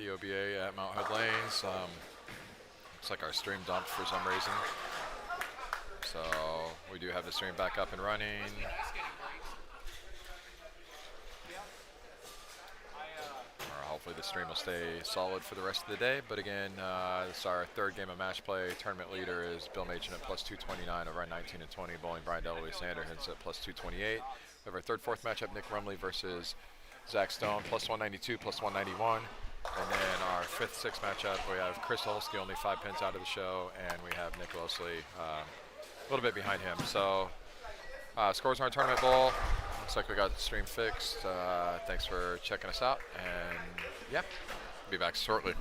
MT OBA at Mount Hood Lanes. Looks like our stream dumped for some reason. So we do have the stream back up and running. Hopefully the stream will stay solid for the rest of the day. But again, this is our third game of match play. Tournament leader is Bill Machen at plus 229 over 19 and 20. Bowling Brian DeLuise Anderhans at plus 228. We have our third, fourth matchup, Nick Rumley versus Zach Stone, plus 192, plus 191. And then our fifth, sixth matchup, we have Chris Holsky, only 5 pins out of the show, and we have Nick Losley a little bit behind him. So scores on our tournament bowl. Looks like we got the stream fixed. Thanks for checking us out, and yeah, be back shortly.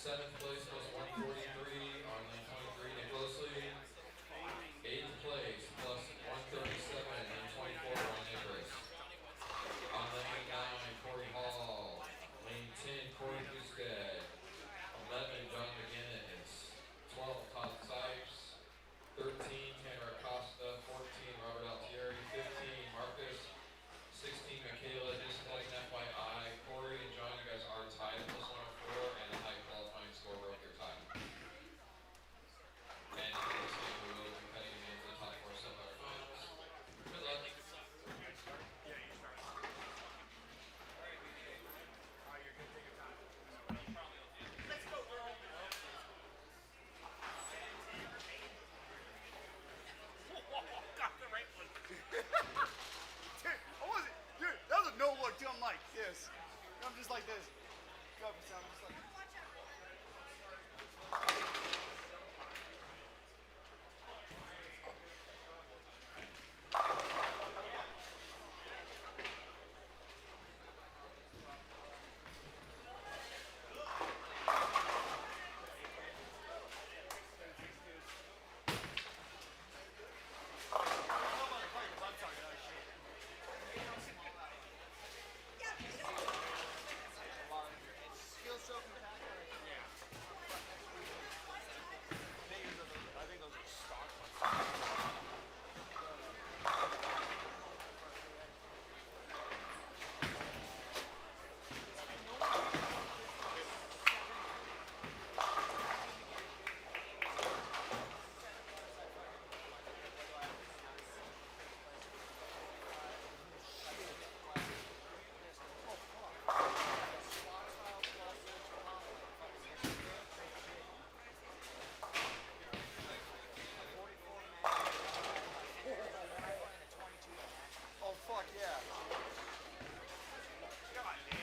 Seventh place plus 143 on lane 23, Nick Losley. Eighth place plus 137, lane 24, Ryan Nivers. On lane 9, Corey Hall. Lane 10, Corey Boosted. 11, John McGinnis. 12, Todd Sipes. 13, Tanner Acosta. 14, Robert Altieri. 15, Marcus. 16, Michaela. Just as an FYI, Corey and John, you guys are tied at plus 104, and the high qualifying score broke your tie. And in this game, we will be cutting you into the top 4 semifinals. Good luck. Dude, that was a no look too. I'm like this. I'm just like this. Go up and sound just like. Oh fuck yeah. God damn.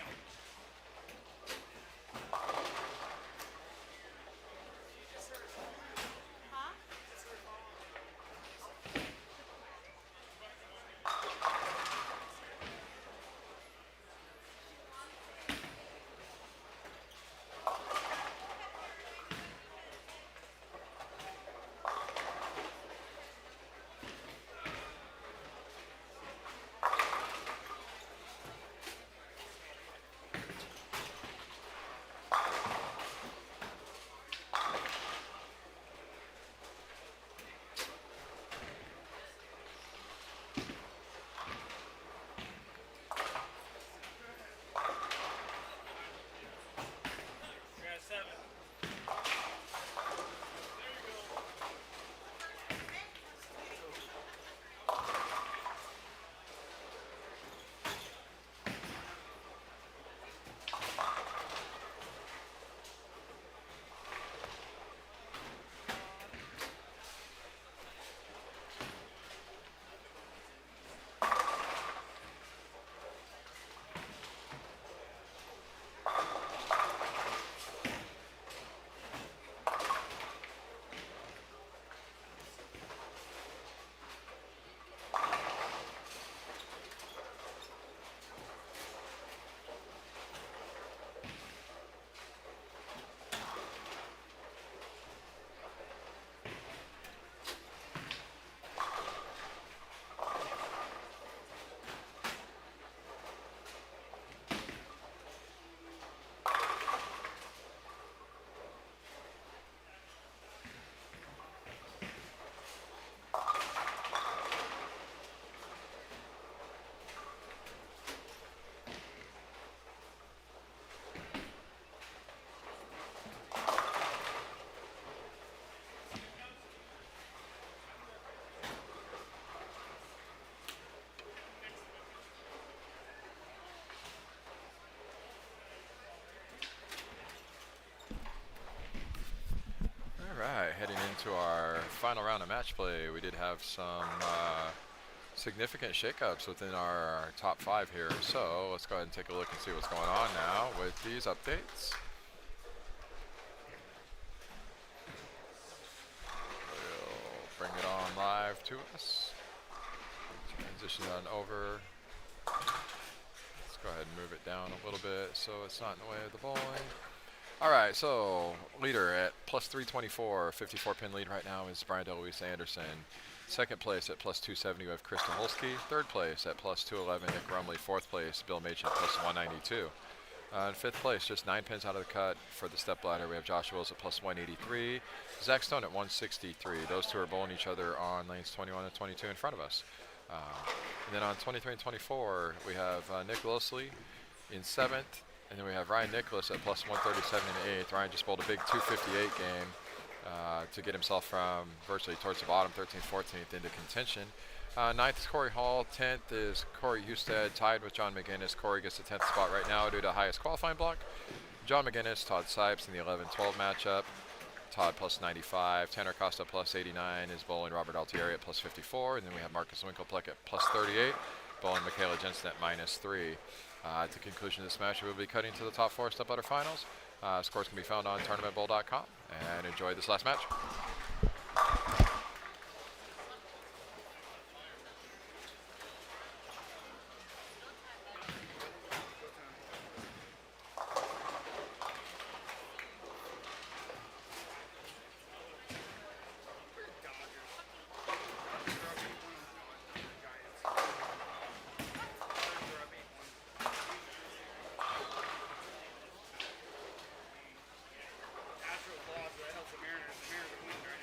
Alright, heading into our final round of match play, we did have some significant shakeups within our top 5 here. So let's go ahead and take a look and see what's going on now with these updates. We'll bring it on live to us. Transition on over. Let's go ahead and move it down a little bit so it's not in the way of the bowling. All right, so leader at plus 324, 54 pin lead right now is Brian DeLuise Anderson. Second place at plus 270, we have Chris Tucholsky. Third place at plus 211, Nick Rumley. Fourth place, Bill Machen at plus 192. In fifth place, just 9 pins out of the cut for the step ladder, we have Josh Wills at plus 183, Zach Stone at 163. Those two are bowling each other on lanes 21 and 22 in front of us. And then on 23 and 24, we have Nick Wilsley in seventh, and then we have Ryan Nicholas at plus 137 in eighth. Ryan just bowled a big 258 game to get himself from virtually towards the bottom, 13th, 14th, into contention. Ninth is Corey Hall. 10th is Corey Husted, tied with John McGinnis. Corey gets the 10th spot right now due to highest qualifying block. John McGinnis, Todd Sipes in the 11-12 matchup. Todd plus 95. Tanner Costa plus 89 is bowling Robert Altieri at plus 54. And then we have Marcus Winkelpleck at plus 38, bowling Michaela Jensen at minus 3. At the conclusion of this match, we will be cutting to the top 4 step ladder finals. Scores can be found on tournamentbowl.com. And enjoy this last match. Natural clause that helps the Mariners. The Mariners are winning right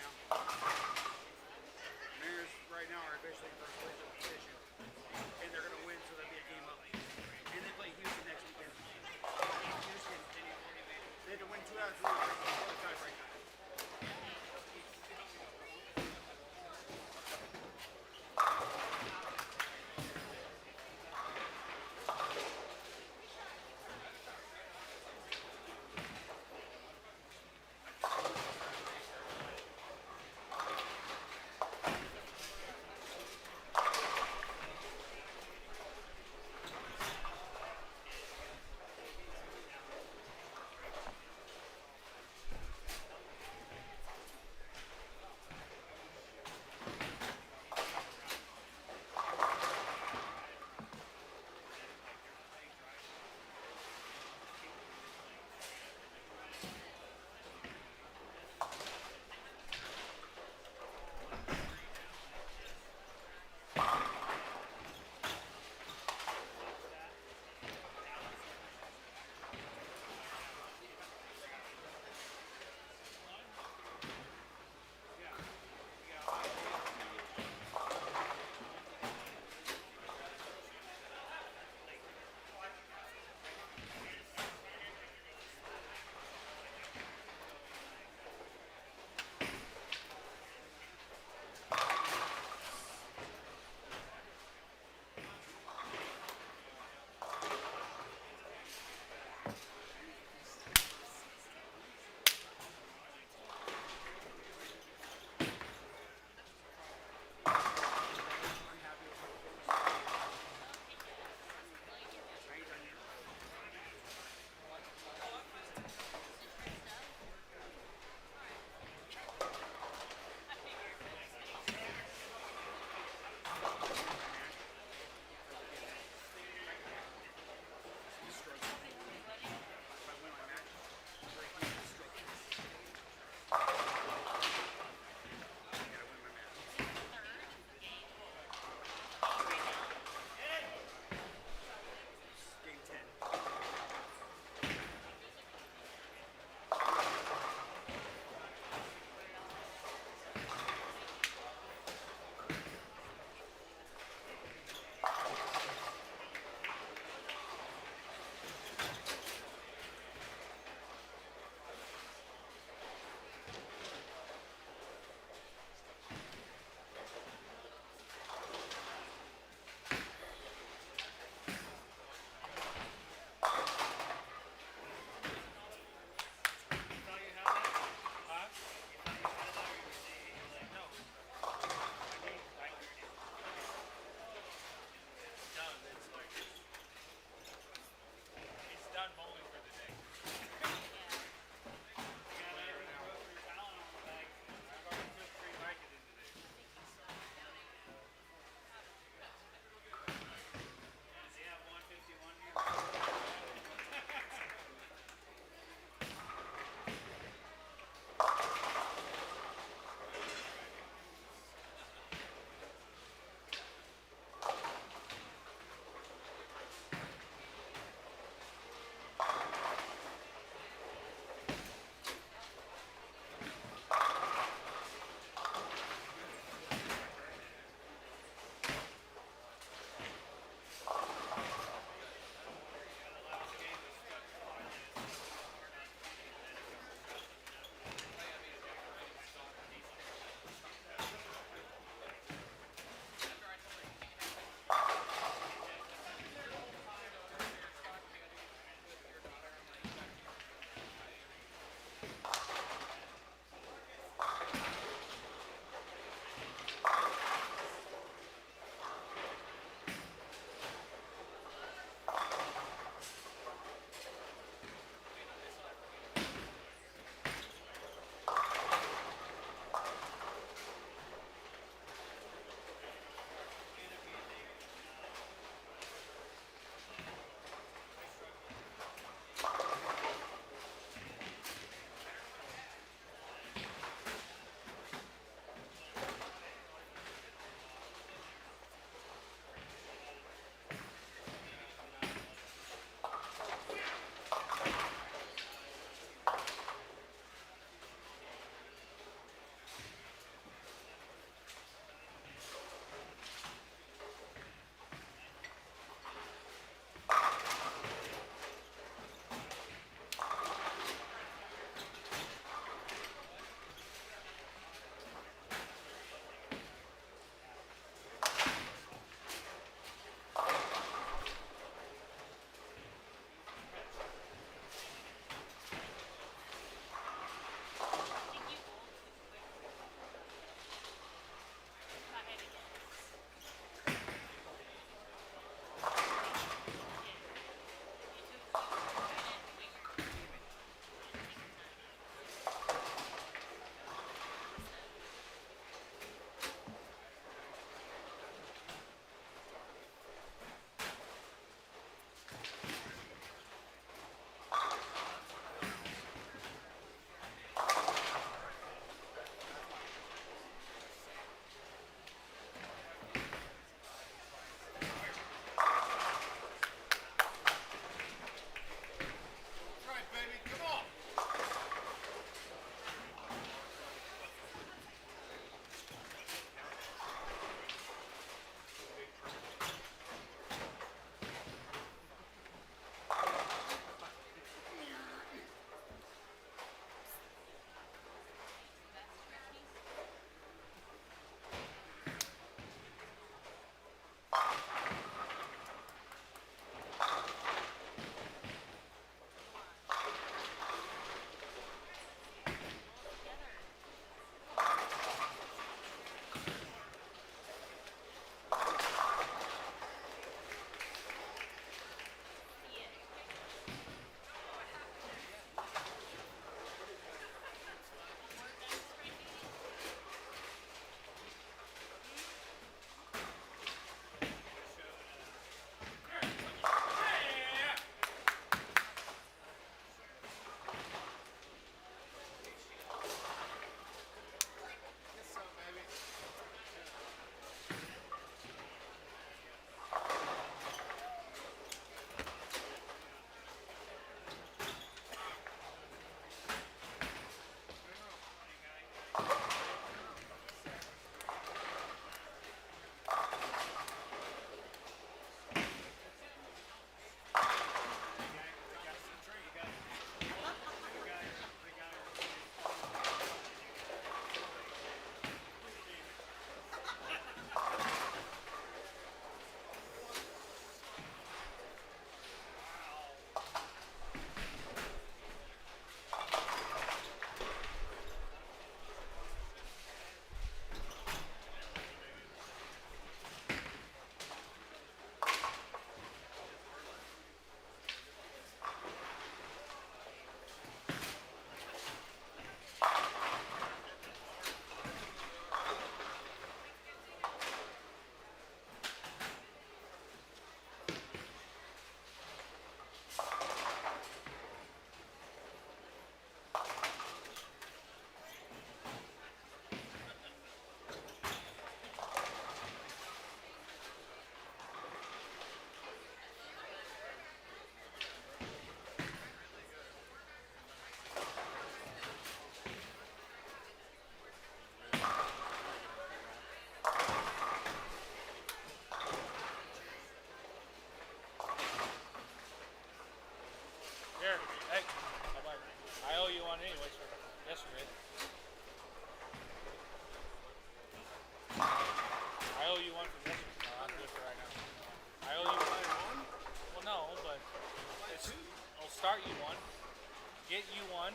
Get you one.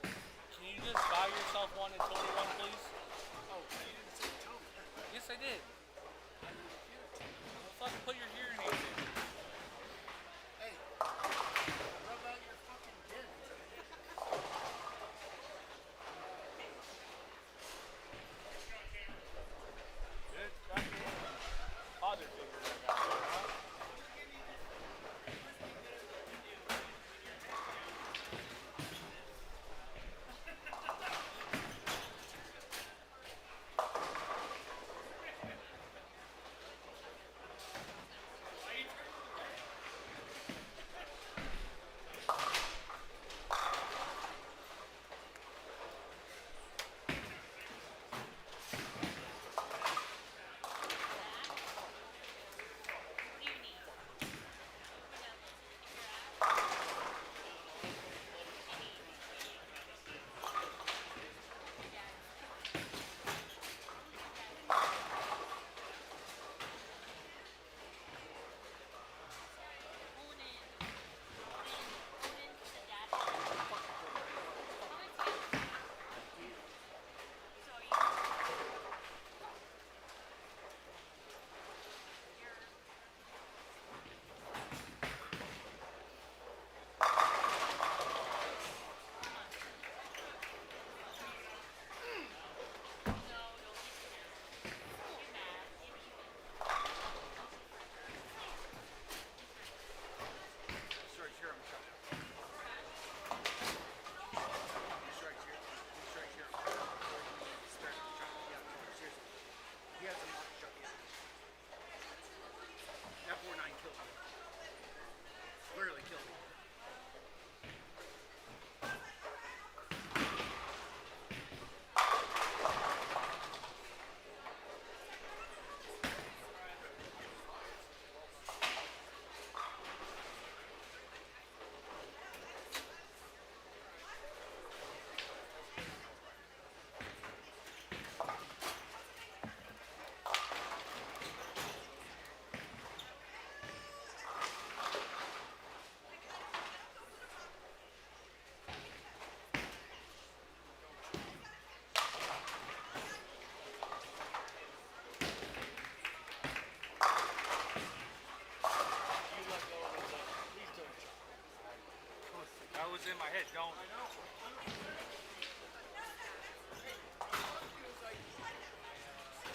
Can you just buy yourself one and Tony one, please? Oh, you didn't say Tony. Yes, I did. I didn't give it to you. Well, fucking put your hearing aids in. Hey, rub out your fucking dent. Good goddamn father figure I got there, huh? This right here, I'm shot. This right here. This right here. Start to shot. Yeah, seriously. He hasn't knocked shot yet. That 4-9 killed me. Literally killed me. You let go of the. Please don't shot. That was in my head. Don't.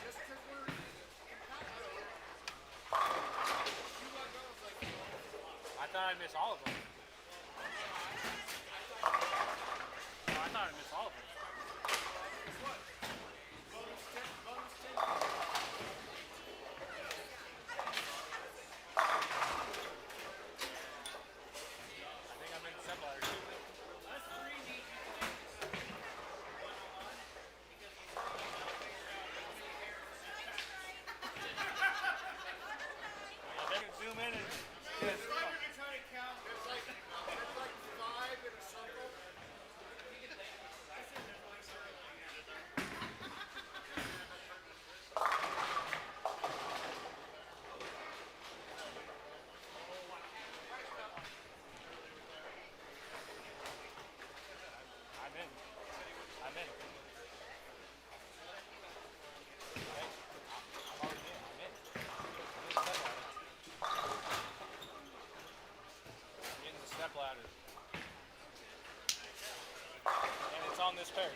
Just because we're compatible, you let go of like, I thought I'd miss all of them. No, I thought I'd miss all of them. guess what? Bonus 10, bonus 10. I think I'm in the step ladder too. They can zoom in and just. I'm gonna try to count. There's like 5 in a circle. I'm in. I'm in. Okay. I'm already in. I'm in. I'm in the step ladder. And it's on this pair.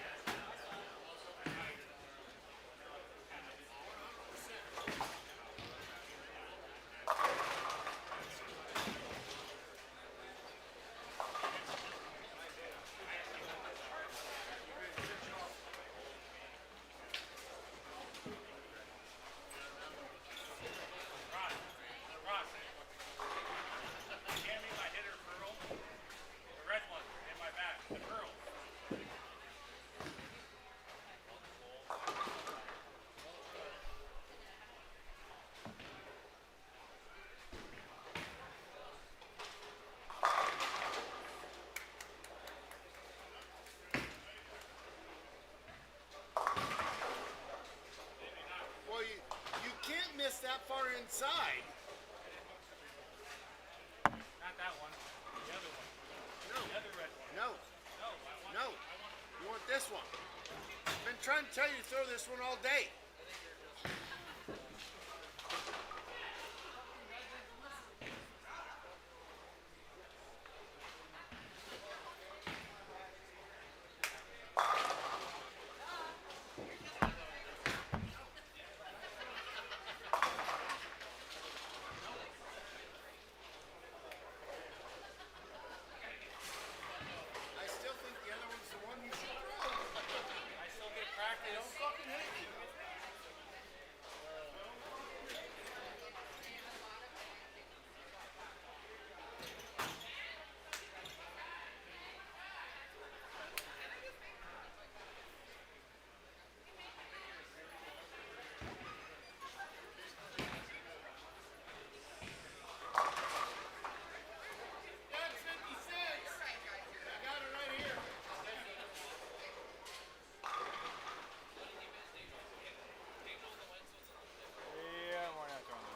Well, you can't miss that far inside. Not that one. other one. No. The other red one. No. No, I want. No. You want this one. I've been trying to tell you to throw this one all day. I still think the other one's the one you should throw. I still get practice. Don't fucking hate me. That's 56. I got it right here. Yeah, we're not throwing them.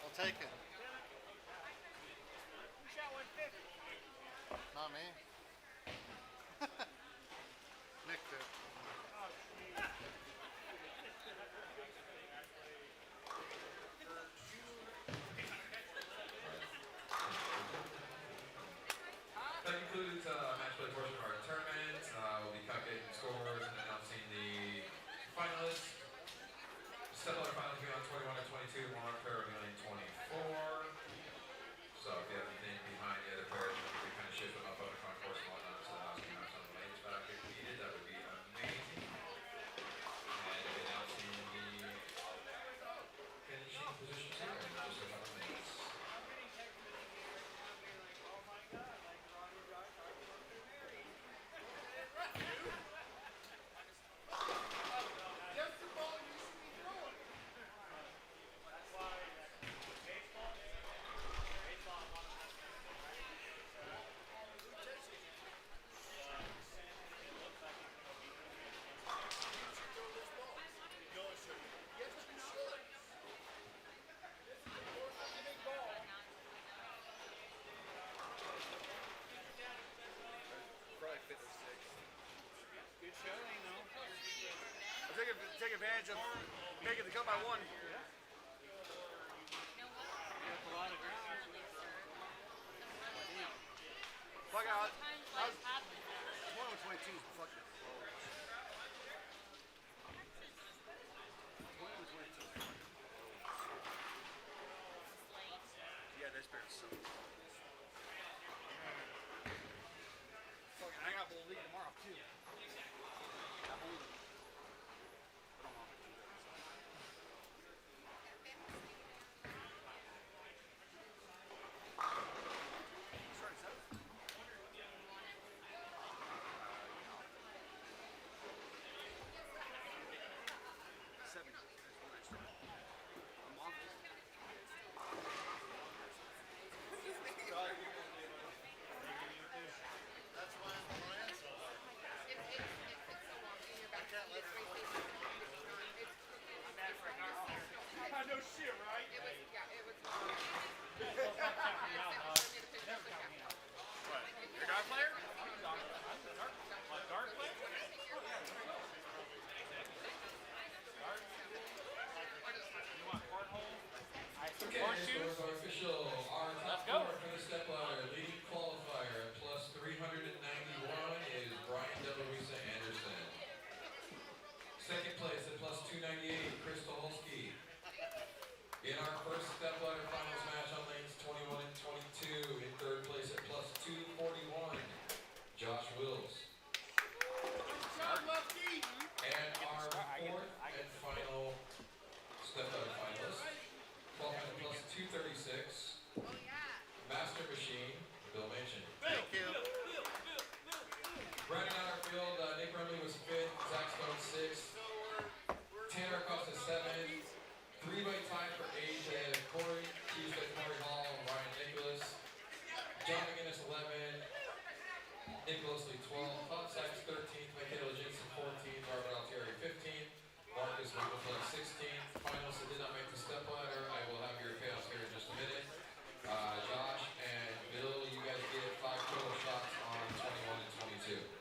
I'll take it. Who shot 150? Not me. Nick did. That concludes match play portion of our tournament. We'll be calculating scores and announcing the finalists. Stellar finals will be on 21 and 22, Monarch pair will be on 24. So if you have anything behind the other pairs, we can kind of shift them up on the concourse and whatnot. So that we have some lanes back if needed. That would be amazing. And announcing the finishing positions here in just a couple minutes. Just the ball you should be throwing. Probably fifth or sixth. Good showing, though. I take advantage of making the cut by one. That's a lot of ground. Fuck out. Sometimes I was life happens. 21 22 is fucking close. 21 22 is fucking close. Yeah, this bear sucks. Fucking, I got bowl league tomorrow too. I believe it. I don't want to do that. Sorry, is that? Second place at plus 298, Chris Tucholsky. In our first step ladder finals match on lanes 21 and 22, in third place at plus 241, Josh Wills. And our fourth and final step ladder finalist, qualifying at plus 236, Master Machine, Bill Manchin. Thank you. Rounding out our field, Nick Rumley was fifth, Zach Stone sixth, Tanner Costa seventh, three-way tie for eighth, Corey Tuesday, Corey Hall, and Ryan Nicholas, John McGinnis 11, Nicholas Lee 12, Bob Sykes 13th, Michaela Jensen 14th, Robert Altieri 15th, Marcus Winkleplay 16th. Finalists that did not make the step ladder, I will have your payouts here in just a minute. Josh and Bill, you guys get 5 total shots on 21 and 22.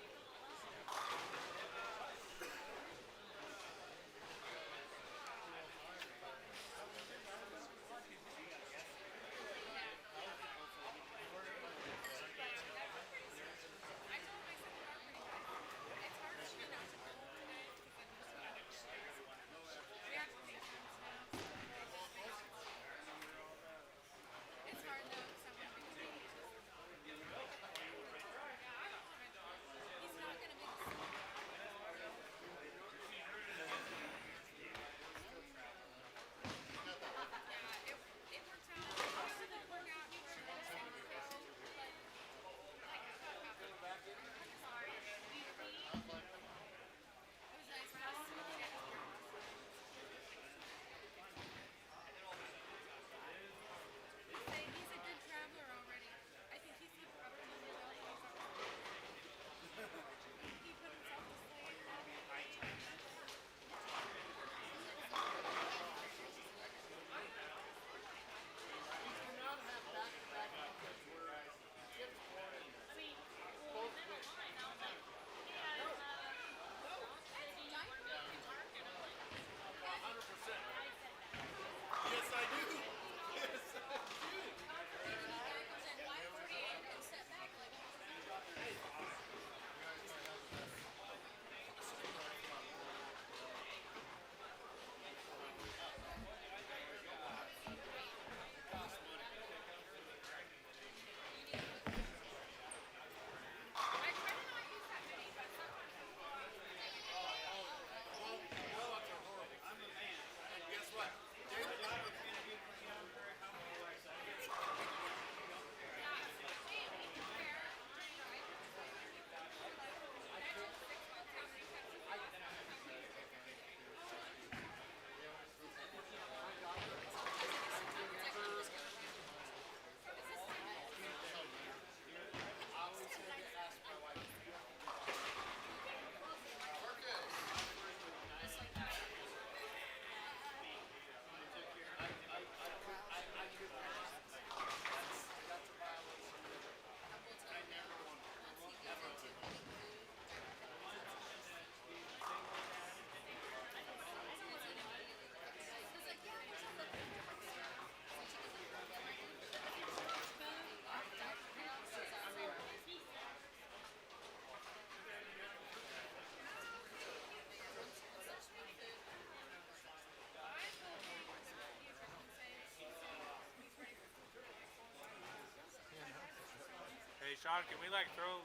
Hey, Sean, can we like throw?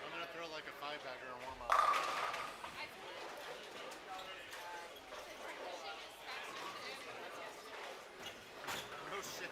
I'm gonna throw like a 5-bagger and warm up. No shit.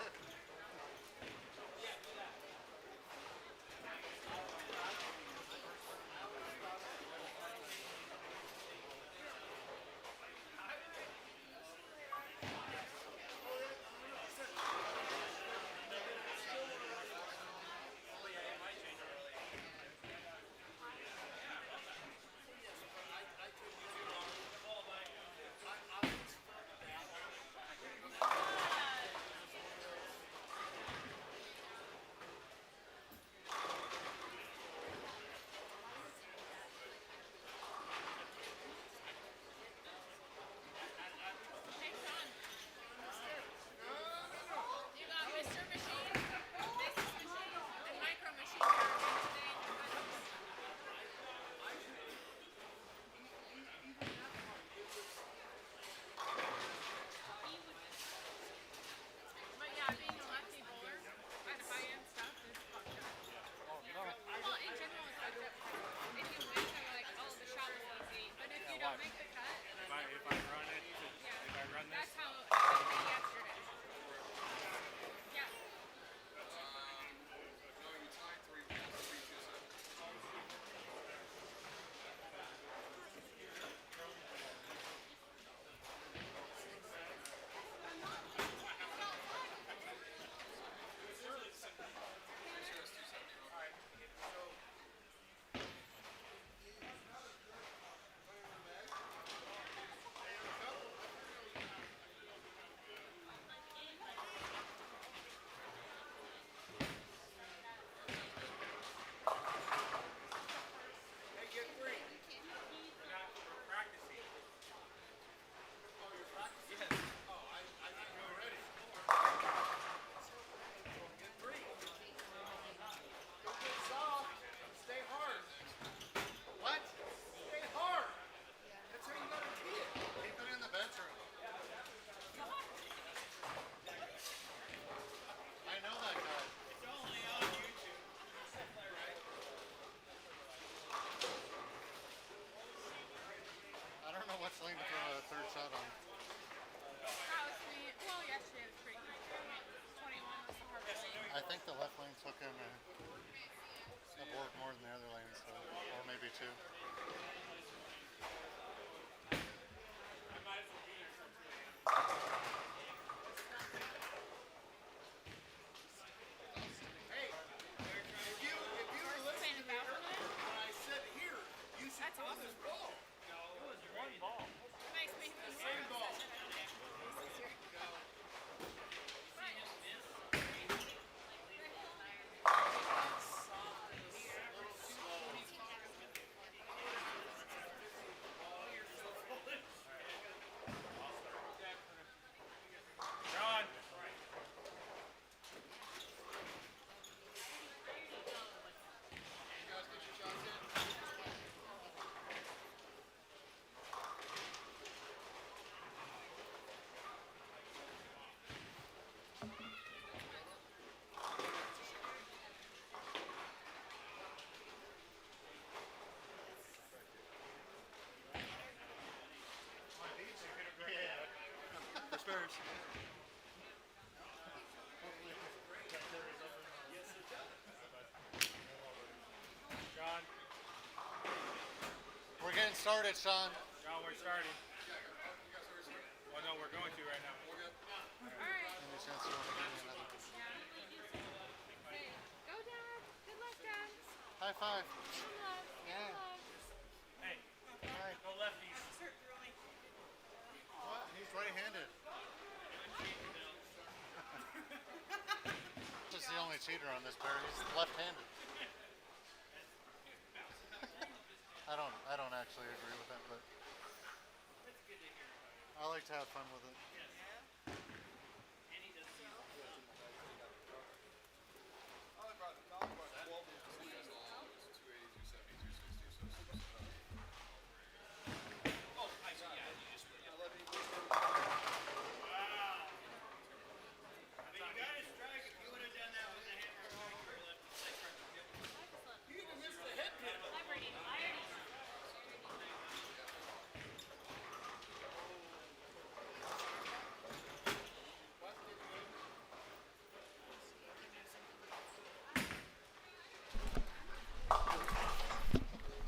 think the left lane took him a board more than the other lane, so, or maybe two. Hey, if you were listening to me earlier when I said here, you should throw this ball. One ball. Same ball. John. For Spurs. John. We're getting started, Sean. John, we're starting. Well, no, we're going to right now. Any chance you want to give me another? Go, Dad. Good luck, Dad. High five. Good luck. Yeah. Good luck. Hey, All right. go lefties. What? He's right-handed. Just the only cheater on this pair. He's left-handed. I don't actually agree with that, but I like to have fun with it.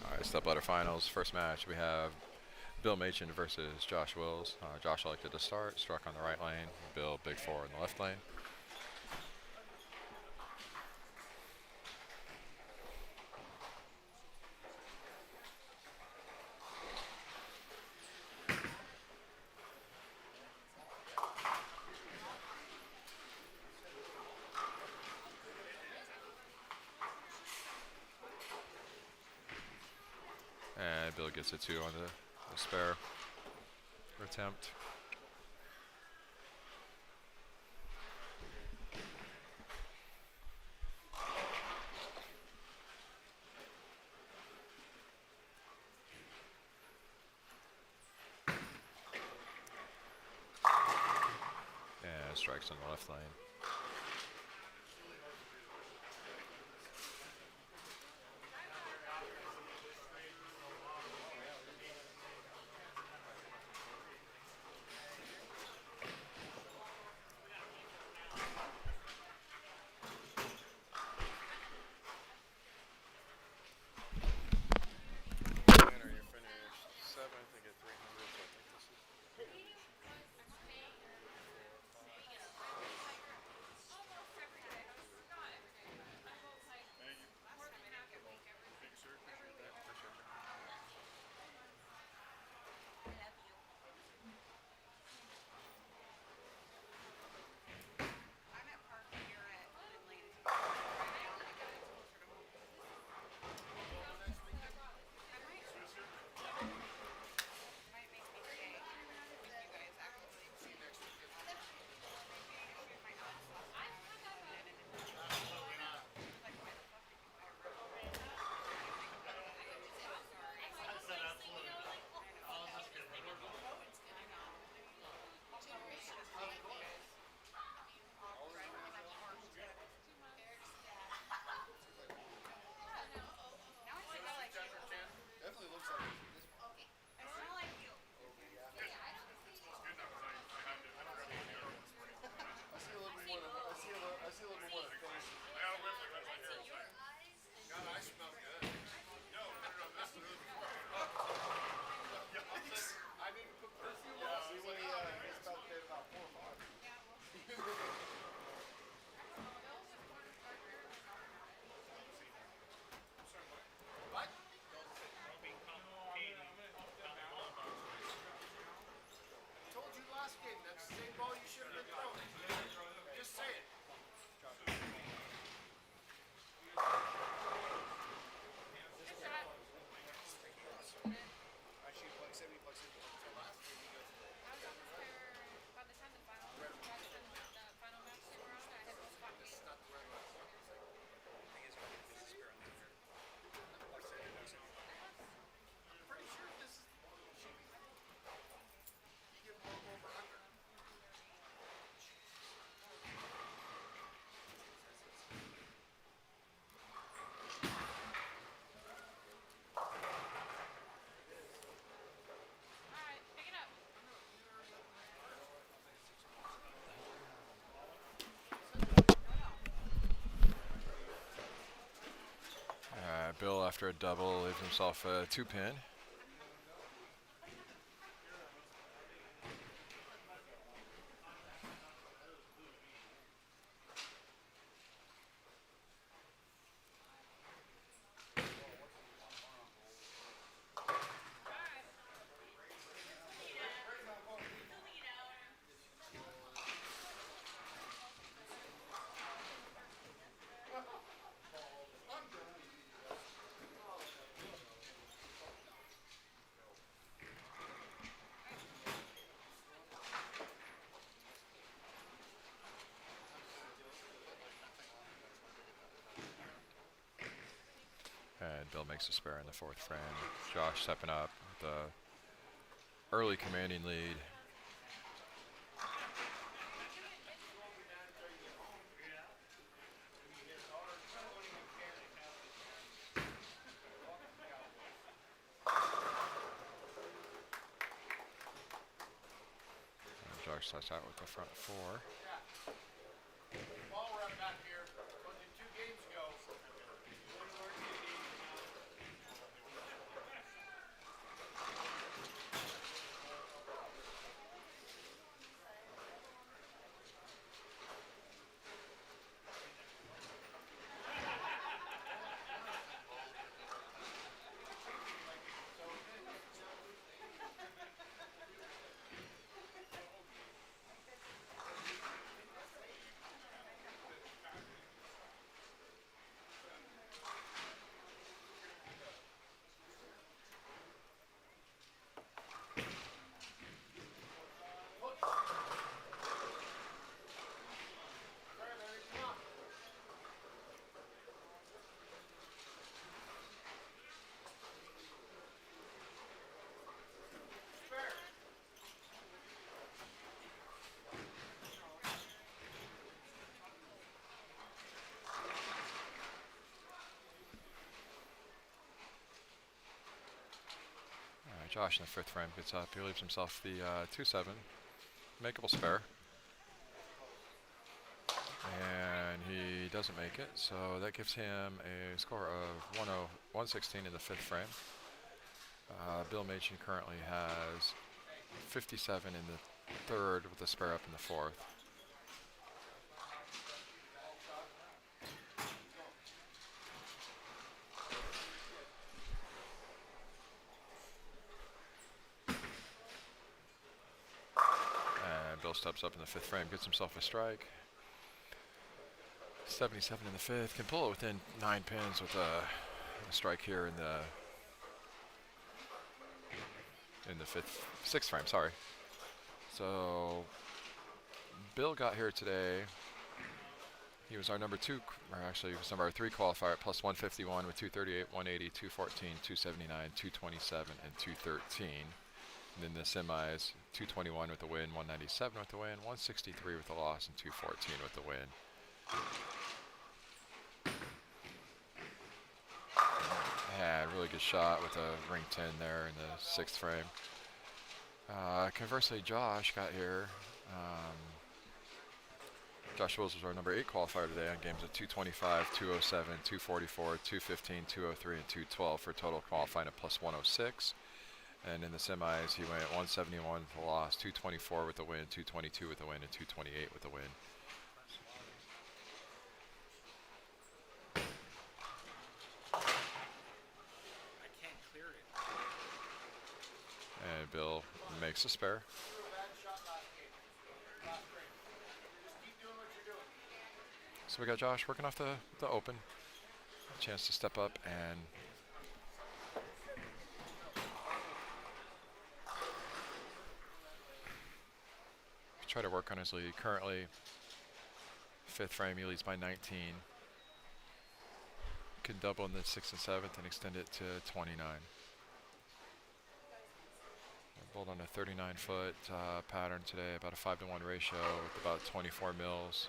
All right, stepladder finals. First match, we have Bill Machen versus Josh Wills. Josh elected to start, struck on the right lane. Bill, big four in the left lane. And Bill gets a two on the spare attempt. And strikes on the left lane. Winner, you finished 7th and get 300. So I think this is after a double, leaves himself a 2-pin. And Bill makes a spare in the 4th frame. Josh stepping up with the early commanding lead. And Josh starts out with the front 4. Ball rep back here. Told you 2 games ago. Josh in the 5th frame gets up. He leaves himself the 2-7, makeable spare. And he doesn't make it, so that gives him a score of 116 in the 5th frame. Bill Machen currently has 57 in the 3rd with the spare up in the 4th. Bill steps up in the 5th frame, gets himself a strike. 77 in the 5th, can pull it within 9 pins with a strike here in the 6th frame. Sorry. So Bill got here today. He was our number 2, or actually he was number 3 qualifier at plus 151 with 238, 180, 214, 279, 227, and 213. And then the semis, 221 with the win, 197 with the win, 163 with the loss, and 214 with the win. Had a really good shot with a ring 10 there in the 6th frame. Conversely, Josh got here. Josh Wills was our number 8 qualifier today on games of 225, 207, 244, 215, 203, and 212 for a total qualifying of plus 106. And in the semis, he went 171 with the loss, 224 with the win, 222 with the win, and 228 with the win. I can't clear it. And Bill makes a spare. So we got Josh working off the open. A chance to step up and try to work on his lead. Currently, 5th frame, he leads by 19. Could double in the 6th and 7th and extend it to 29. Bowled on a 39-foot pattern today, about a 5-to-1 ratio with about 24 mils.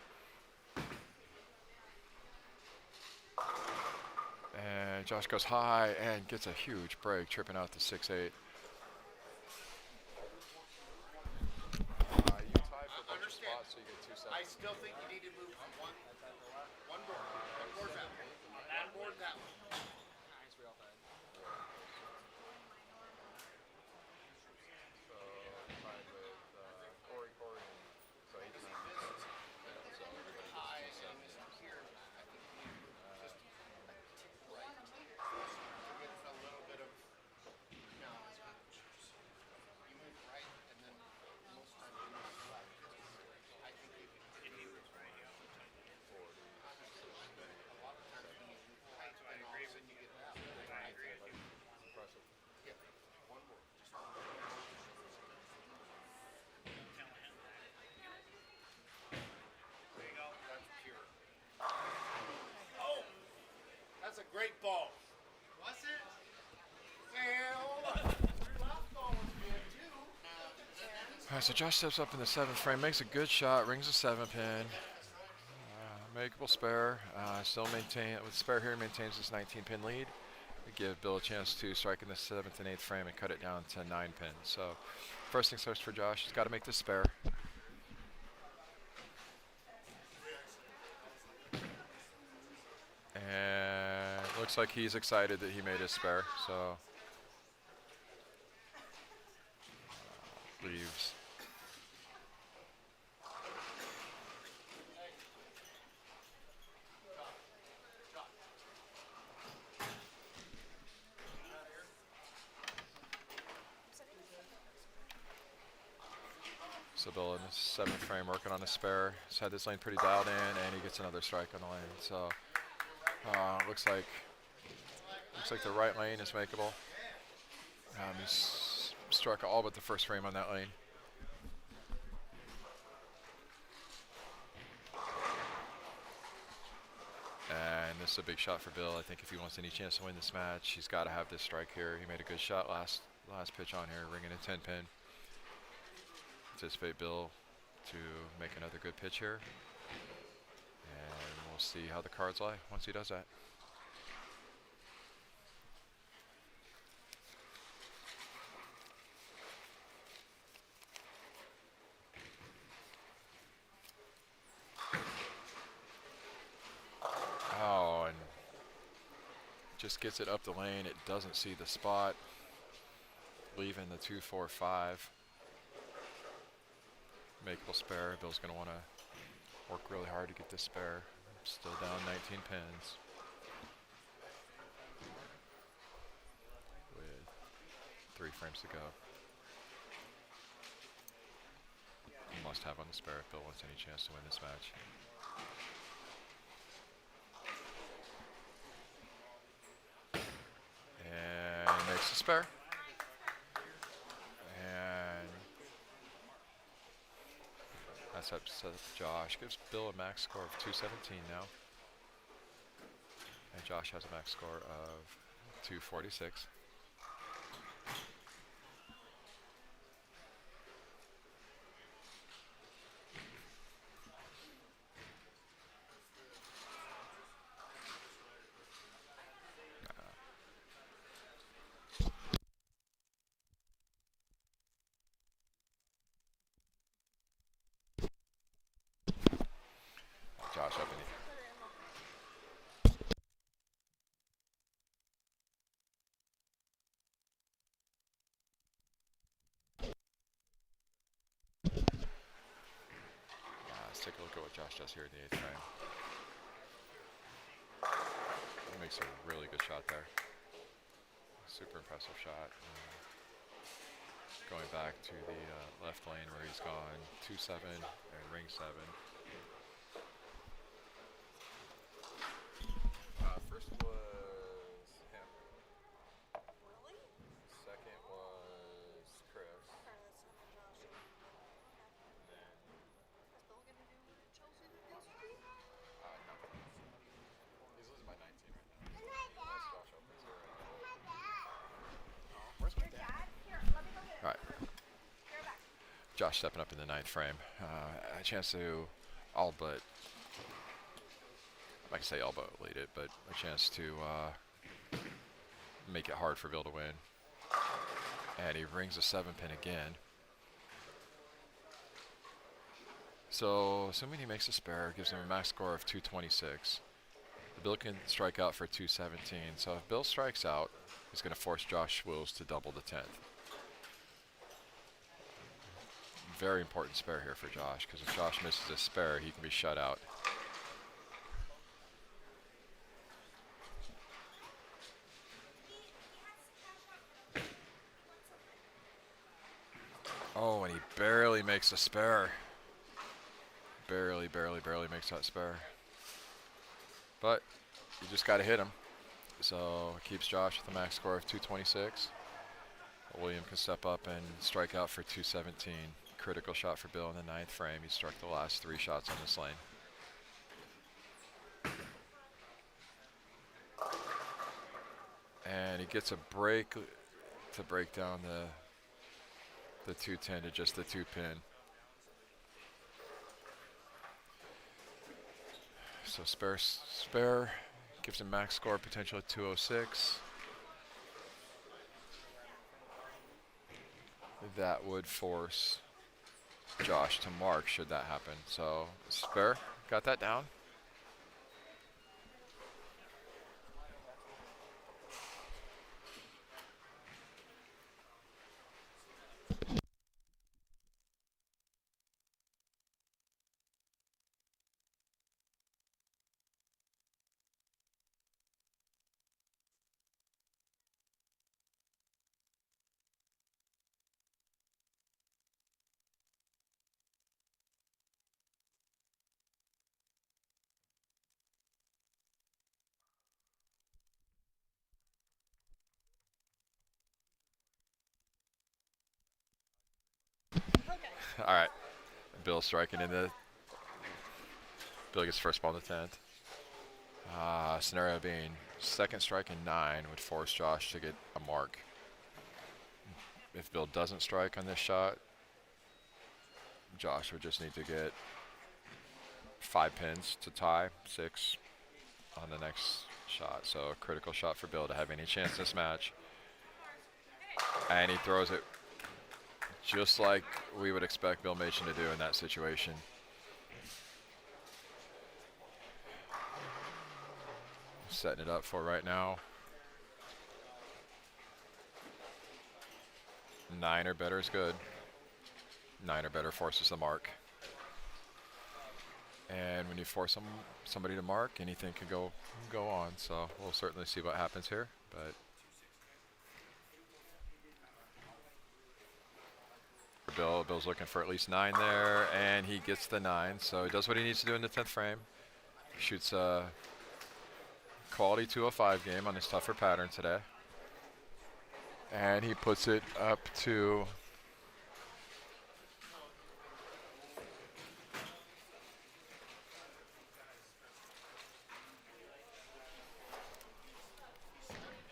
And Josh goes high and gets a huge break, tripping out the 6-8. You tie for a bunch of spots, so you get 2 seconds. I still think you need to move one board. One board that way. One board that way. Great ball. Was it? Well, your last ball was good too. All right, so Josh steps up in the 7th frame, makes a good shot, rings a 7-pin. Makeable spare. Still maintain with spare here, maintains this 19-pin lead. We give Bill a chance to strike in the 7th and 8th frame and cut it down to 9 pins. So first things first for Josh, he's got to make this spare. And looks like he's excited that he made his spare. So leaves. So Bill in the 7th frame working on a spare. He's had this lane pretty dialed in, and he gets another strike on the lane. So looks like the right lane is makeable. He's struck all but the first frame on that lane. And this is a big shot for Bill. I think if he wants any chance to win this match, he's got to have this strike here. He made a good shot last pitch on here, ringing a 10-pin. Anticipate Bill to make another good pitch here. And we'll see how the cards lie once he does that. Oh, and just gets it up the lane. It doesn't see the spot, leaving the 2-4-5. Makeable spare. Bill's going to want to work really hard to get this spare. Still down 19 pins. With 3 frames to go. Must have on the spare if Bill wants any chance to win this match. And makes the spare. And that's up to Josh. Gives Bill a max score of 217 now. And Josh has a max score of 246. Josh up in the let's take a look at what Josh does here in the 8th frame. He makes a really good shot there. Super impressive shot. Going back to the left lane where he's gone 2-7 and ring 7. First was him. Second was Chris. He's losing by 19 right now. That's Josh opens here. Where's my dad? All right. Josh stepping up in the 9th frame. A chance to all but, I can say all but lead it, but a chance to make it hard for Bill to win. And he rings a 7-pin again. So assuming he makes a spare, gives him a max score of 226. Bill can strike out for 217. So if Bill strikes out, he's going to force Josh Wills to double the 10th. Very important spare here for Josh, because if Josh misses a spare, he can be shut out. Oh, and he barely makes a spare. Barely makes that spare. But you just got to hit him. So it keeps Josh with a max score of 226. William can step up and strike out for 217. Critical shot for Bill in the 9th frame. He struck the last 3 shots on this lane. gets a break to break down the 210 to just the 2-pin. So spare gives him max score potential at 206. That would force Josh to mark should that happen. So spare got that down. All right, Bill striking in the. Bill gets first ball in the 10th. Scenario being second strike and 9 would force Josh to get a mark. If Bill doesn't strike on this shot, Josh would just need to get 5 pins to tie, 6 on the next shot. So a critical shot for Bill to have any chance this match. And he throws it just like we would expect Bill Machen to do in that situation. Setting it up for right now. 9 or better is good. 9 or better forces the mark. And when you force somebody to mark, anything can go on. So we'll certainly see what happens here. But Bill's looking for at least 9 there, and he gets the 9. So he does what he needs to do in the 10th frame. Shoots a quality 205 game on his tougher pattern today. And he puts it up to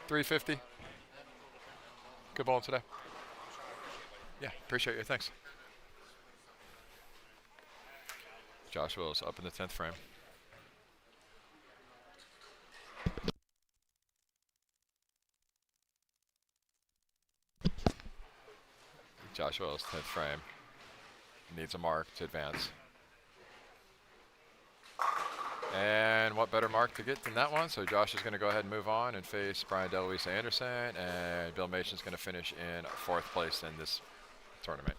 $350. Good bowling today. Yeah, appreciate you. Thanks. Josh Wills up in the 10th frame. Josh Wills, 10th frame. Needs a mark to advance. And what better mark to get than that one? So Josh is going to go ahead and move on and face Brian DeLuise Anderson. And Bill Machen is going to finish in 4th place in this tournament.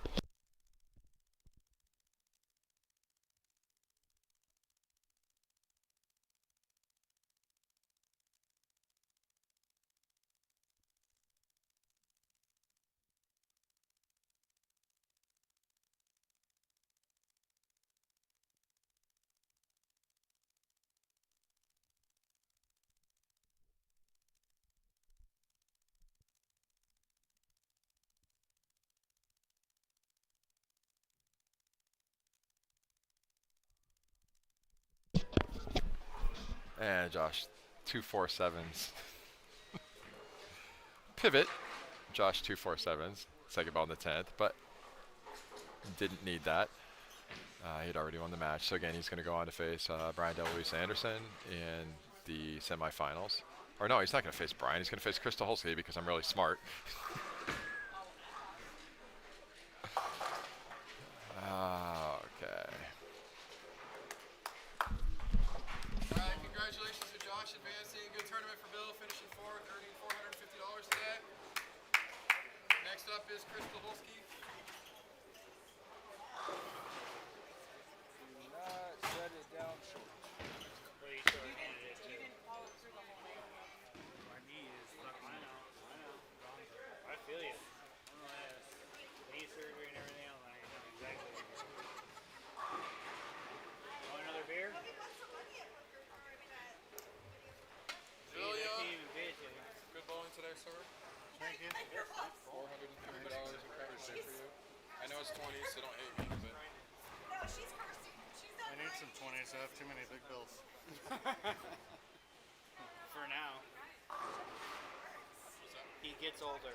And Josh, 2-4-7s. Pivot. Josh, 2-4-7s. Second ball in the 10th, but didn't need that. He'd already won the match. So again, he's going to go on to face Brian DeLuise Anderson in the semifinals. Or no, he's not going to face Brian. He's going to face Chris Tucholsky because I'm really smart. Okay. Congratulations to Josh advancing. Good tournament for Bill, finishing 4th, earning $450 today. Next up is Chris Tucholsky. Shut it down short. Well, you short-handed it too. My knee is fucking. I know. I feel you. Knee surgery and everything else. I know exactly. Want another beer? Julia, Even bitch. good bowling today, sir. Thank you. $450 in credit today for you. I know it's 20, so don't hate me, but I need some 20s. I have too many big bills. For now. so He gets older.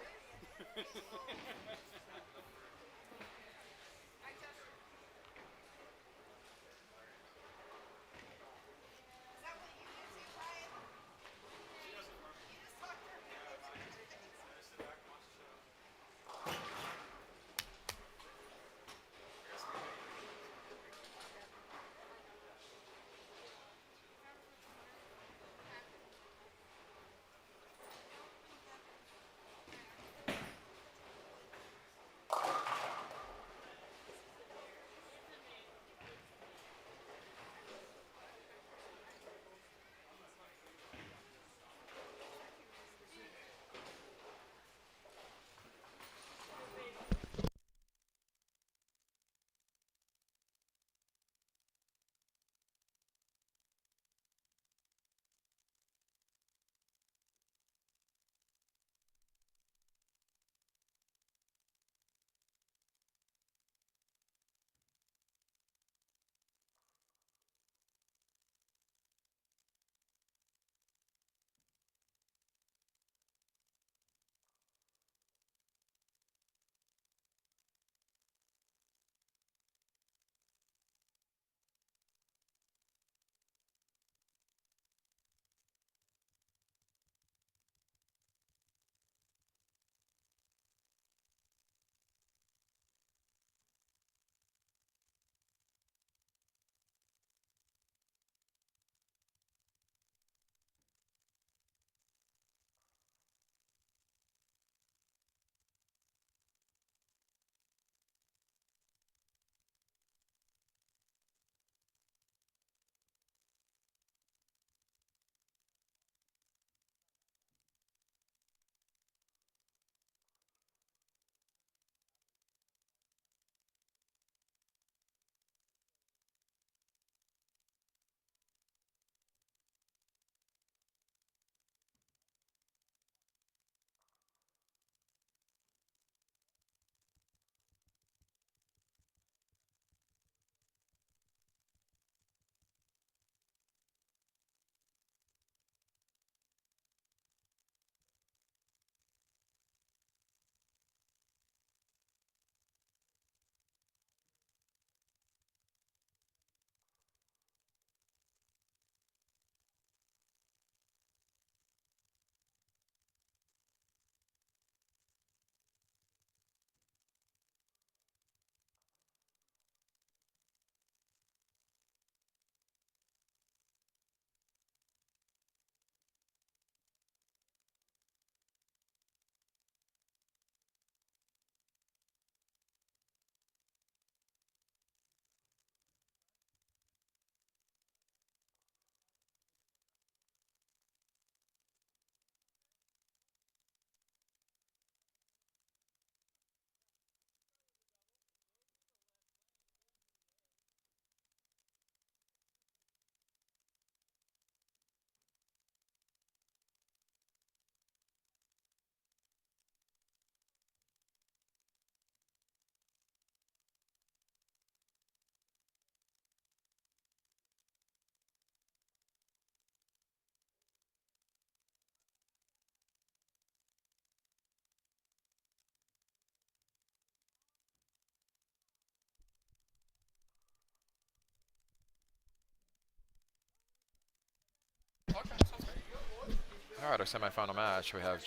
All right, our semifinal match. We have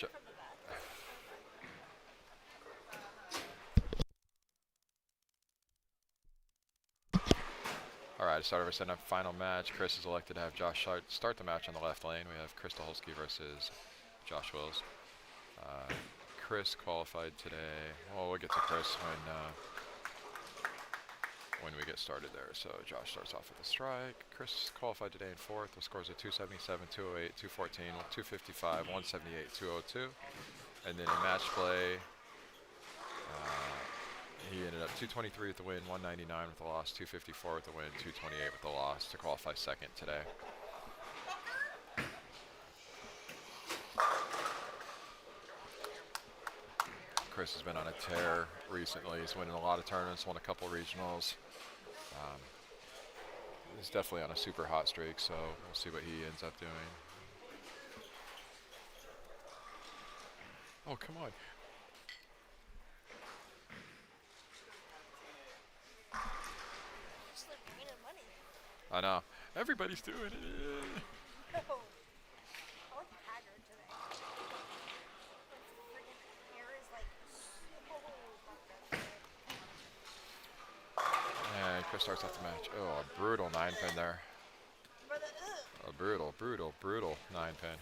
all right, to start our semifinal match, Chris is elected to have Josh start the match on the left lane. We have Chris Tucholsky versus Josh Wills. Chris qualified today. Well, we'll get to Chris when we get started there. So Josh starts off with a strike. Chris qualified today in fourth with scores of 277, 208, 214, 255, 178, 202. And then in match play, he ended up 223 with the win, 199 with the loss, 254 with the win, 228 with the loss to qualify second today. Chris has been on a tear recently. He's winning a lot of tournaments, won a couple regionals. He's definitely on a super hot streak, so we'll see what he ends up doing. Oh, come on. Just like raining money. I know. Everybody's doing it. No. I look haggard today. My freaking hair is like so fucked up today. And Chris starts off the match. Oh, a brutal 9-pin there. Brother, A brutal, brutal, brutal 9-pin.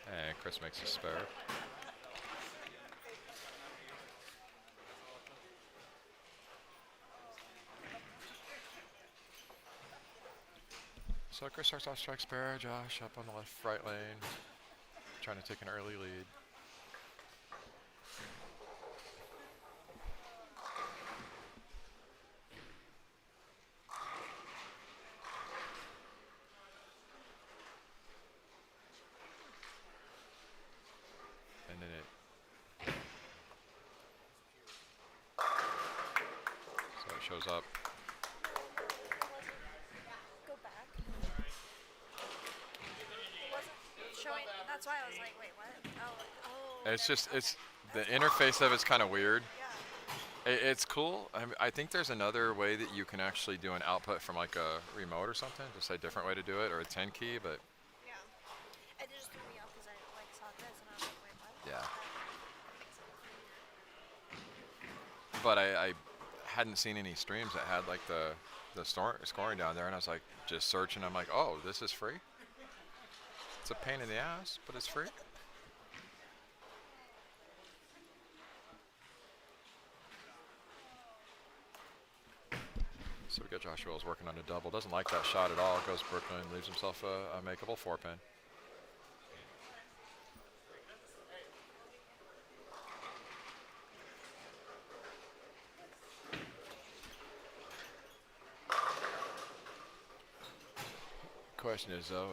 And Chris makes a spare. So Chris starts off strike spare. Josh up on the right lane, trying to take an early lead. And then so it shows up. go back. It wasn't showing. That's why I was like, wait, what? Oh. It's there- just okay. it's the interface of it's kind of weird. Yeah. It's cool. I think there's another way that you can actually do an output from like a remote or something. Just a different way to do it, or a 10 key. But Yeah. It just threw me off because I like saw this and I was like, wait, what? yeah. That makes it But I hadn't seen any streams that had like the scoring down there, and I was like just searching. I'm like, oh, this is free. It's a pain in the ass, but it's free. So we got Josh Wills working on a double. Doesn't like that shot at all. Goes Brooklyn, leaves himself a makeable 4-pin. Question is though,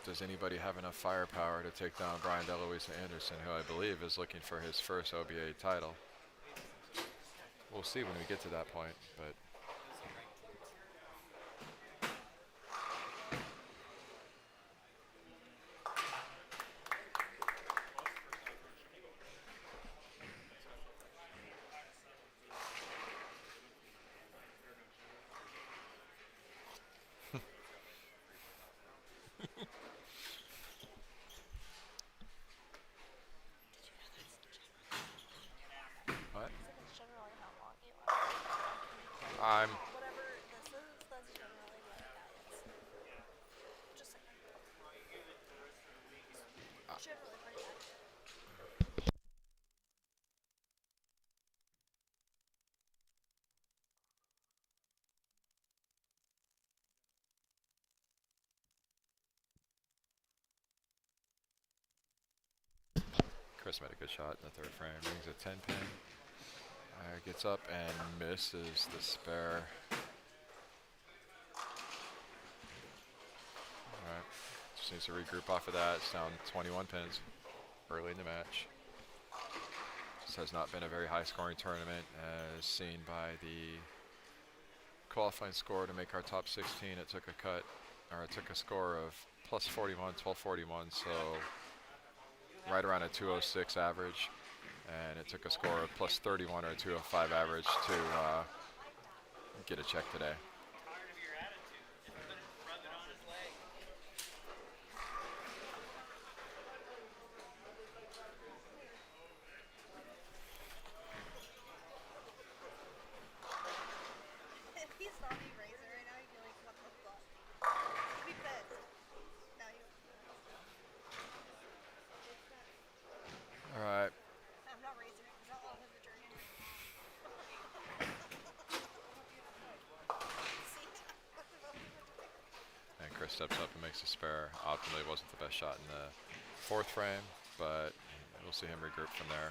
does anybody have enough firepower to take down Brian DeLuisa Anderson, who I believe is looking for his first OBA title? We'll see when we get to that point, but what? That's generally how long you are. I'm Whatever this is, that's generally what that is. Just saying. Generally pretty accurate. Chris made a good shot in the third frame. Rings a 10-pin. Gets up and misses the spare. Alright. Just needs to regroup off of that. It's down 21 pins early in the match. This has not been a very high scoring tournament as seen by the qualifying score to make our top 16. It took it took a score of plus 41, 1241, so right around a 206 average. And it took a score of plus 31 or a 205 average to get a check today. Tired of your attitude. Rub it on his leg. If he saw me raise it right now, he'd be like, what the fuck? He'd be pissed. No, he wouldn't. All right. I'm not raising it because I'll have the journey. See? And Chris steps up and makes a spare. Optimally wasn't the best shot in the fourth frame, but we'll see him regroup from there.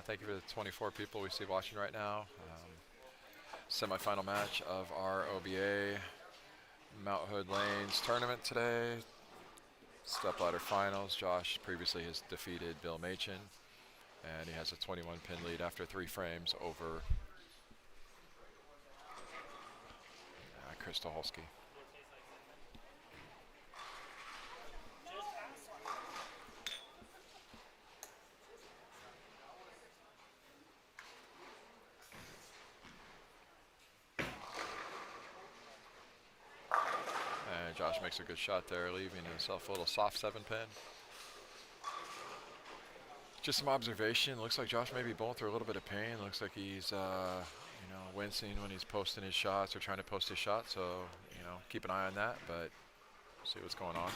Thank you for the 24 people we see watching right now. Semifinal match of our OBA Mount Hood Lanes tournament today. Stepladder finals. Josh previously has defeated Bill Machin, and he has a 21 pin lead after 3 frames over Chris Tucholsky. And Josh makes a good shot there, leaving himself a little soft 7 pin. Just some observation. Looks like Josh may be going through a little bit of pain. Looks like he's, wincing when he's posting his shots or trying to post his shot. So, keep an eye on that, but see what's going on.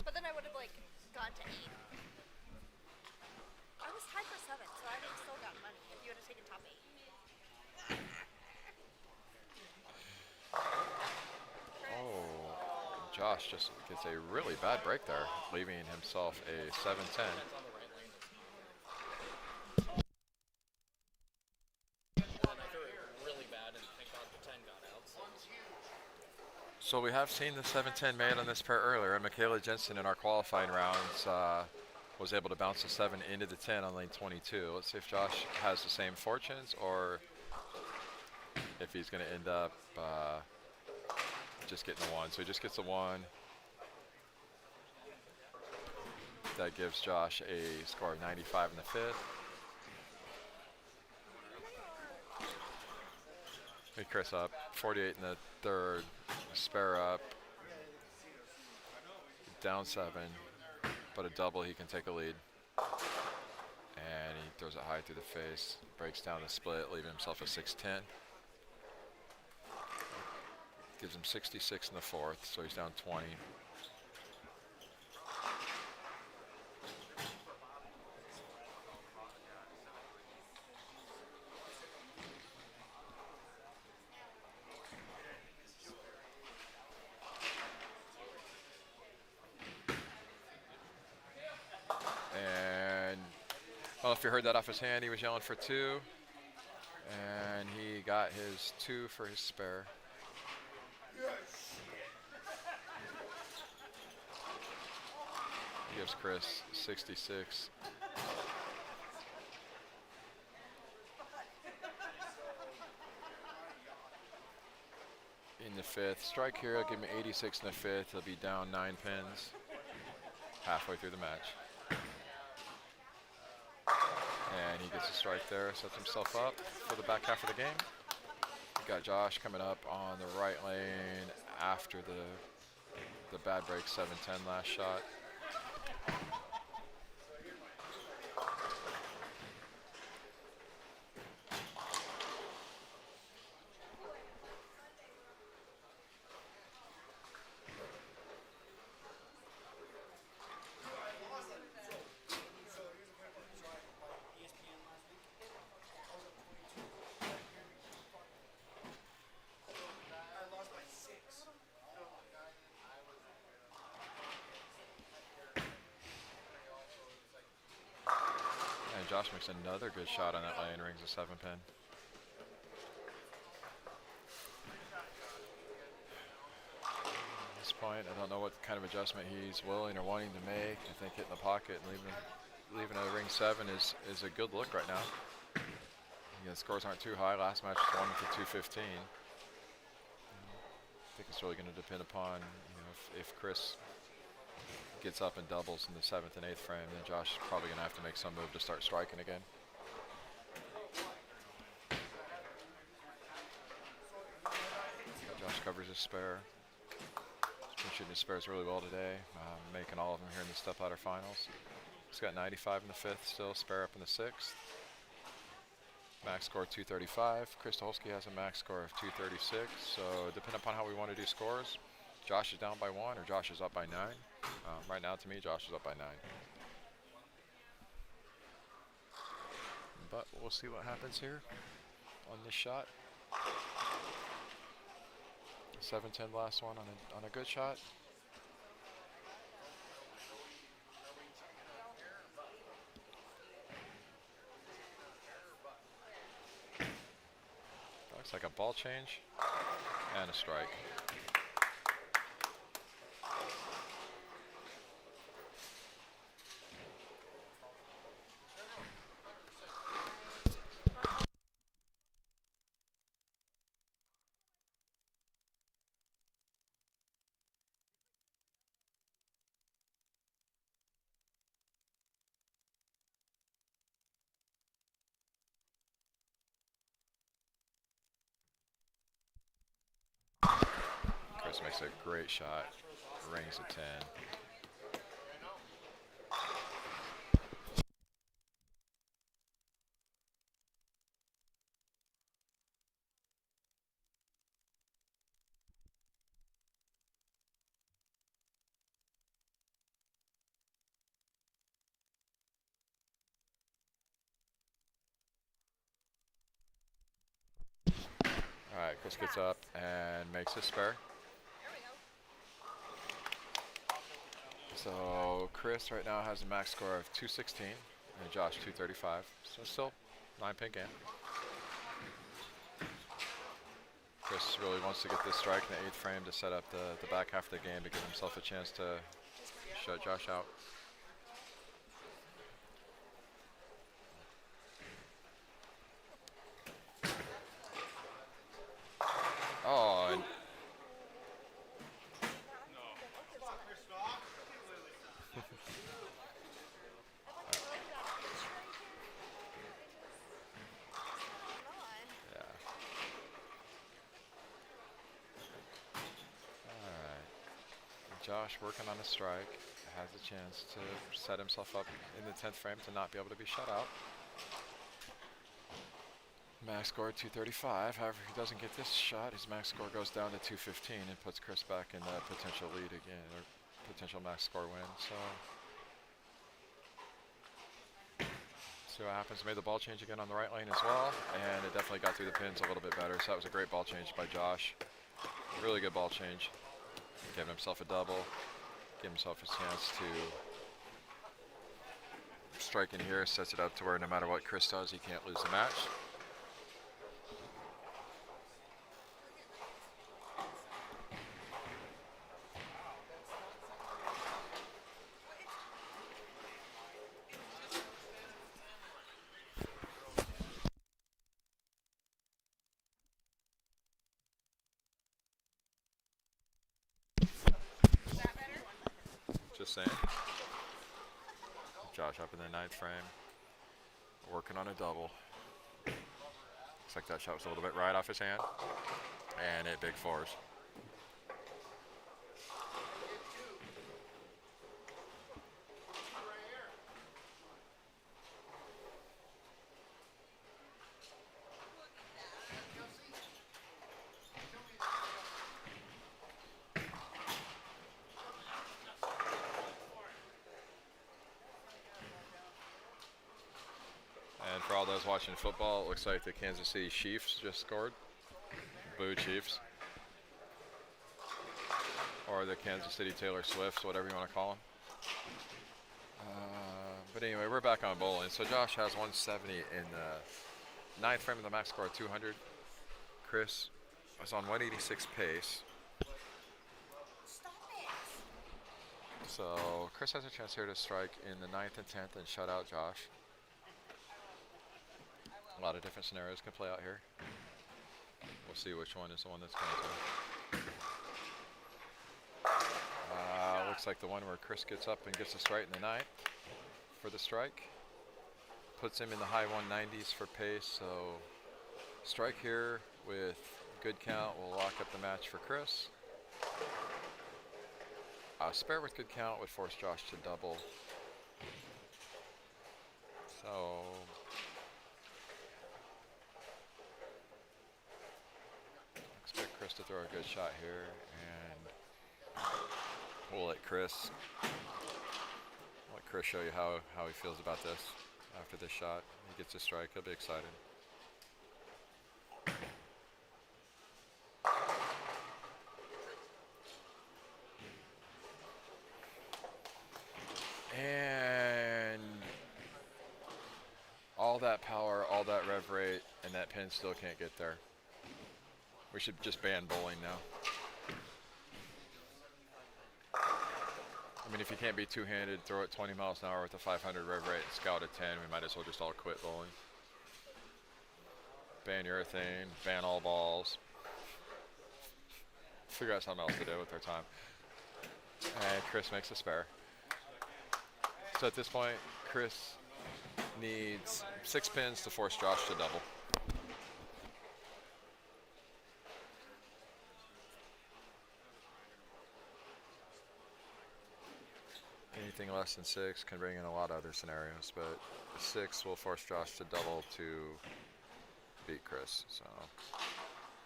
But then I would have like gone to 8. I was tied for 7, so I would have still got money if you would have taken top 8. Oh, Josh just gets a really bad break there, leaving himself a 7-10. So we have seen the 7-10 made on this pair earlier, and Michaela Jensen in our qualifying rounds was able to bounce the 7 into the 10 on lane 22. Let's see if Josh has the same fortunes or if he's going to end up just getting the 1. So he just gets the 1. That gives Josh a score of 95 in the 5th. Hey, Chris up, 48 in the 3rd, spare up, down 7, but a double he can take a lead. And he throws it high through the face, breaks down the split, leaving himself a 6-10. Gives him 66 in the 4th, so he's down 20. Well, if you heard that off his hand, he was yelling for 2. And he got his 2 for his spare. Gives Chris 66. In the 5th. Strike here, will give him 86 in the 5th. He'll be down 9 pins halfway through the match. And he gets a strike there, sets himself up for the back half of the game. We got Josh coming up on the right lane after the bad break 7-10 last shot. Josh makes another good shot on that lane, rings a 7 pin. At this point, I don't know what kind of adjustment he's willing or wanting to make. I think hitting the pocket and leaving a ring 7 is a good look right now. The scores aren't too high. Last match was 1 to 215. I think it's really going to depend upon if Chris gets up and doubles in the 7th and 8th frame, then Josh is probably going to have to make some move to start striking again. Josh covers his spare. He's been shooting his spares really well today, making all of them here in the step ladder finals. He's got 95 in the 5th still, spare up in the 6th. Max score 235. Chris Tucholsky has a max score of 236. So depending upon how we want to do scores, Josh is down by 1 or Josh is up by 9. Right now, to me, Josh is up by 9. But we'll see what happens here on this shot. 7-10 last one on a good shot. Looks like a ball change and a strike. Chris makes a great shot, rings a 10. All right, Chris gets up and makes his spare. So Chris right now has a max score of 216 and Josh 235. So still 9-pin game. Chris really wants to get this strike in the 8th frame to set up the back half of the game to give himself a chance to shut Josh out. Oh, and yeah. All right. Josh working on a strike has a chance to set himself up in the 10th frame to not be able to be shut out. Max score 235. However, if he doesn't get this shot, his max score goes down to 215 and puts Chris back in the potential lead again, or potential max score win. So, see what happens. Made the ball change again on the right lane as well, and it definitely got through the pins a little bit better. So that was a great ball change by Josh. Really good ball change. Giving himself a double, giving himself a chance to strike in here, sets it up to where no matter what Chris does, he can't lose the match. Just saying. Josh up in the 9th frame, working on a double. Looks like that shot was a little bit right off his hand, and it big fours. And for all those watching football, it looks like the Kansas City Chiefs just scored. Boo Chiefs. Or the Kansas City Taylor Swifts, whatever you want to call them. But anyway, we're back on bowling. So Josh has 170 in the 9th frame of the max score of 200. Chris was on 186 pace. Stop it. So Chris has a chance here to strike in the 9th and 10th and shut out Josh. A lot of different scenarios can play out here. We'll see which one is the one that's going to. Looks like the one where Chris gets up and gets us right in the ninth for the strike. Puts him in the high 190s for pace, so strike here with good count will lock up the match for Chris. Spare with good count would force Josh to double. So expect Chris to throw a good shot here, and we'll let Chris show you how he feels about this after this shot. He gets a strike, he'll be excited. And all that power, all that rev rate, and that pin still can't get there. We should just ban bowling now. I mean, if you can't be two-handed, throw it 20 miles an hour with a 500 rev rate and scout at 10, we might as well just all quit bowling. Ban urethane, ban all balls. Figure out something else to do with their time. And Chris makes a spare. So at this point, Chris needs 6 pins to force Josh to double. Anything less than 6 can bring in a lot of other scenarios, but 6 will force Josh to double to beat Chris. So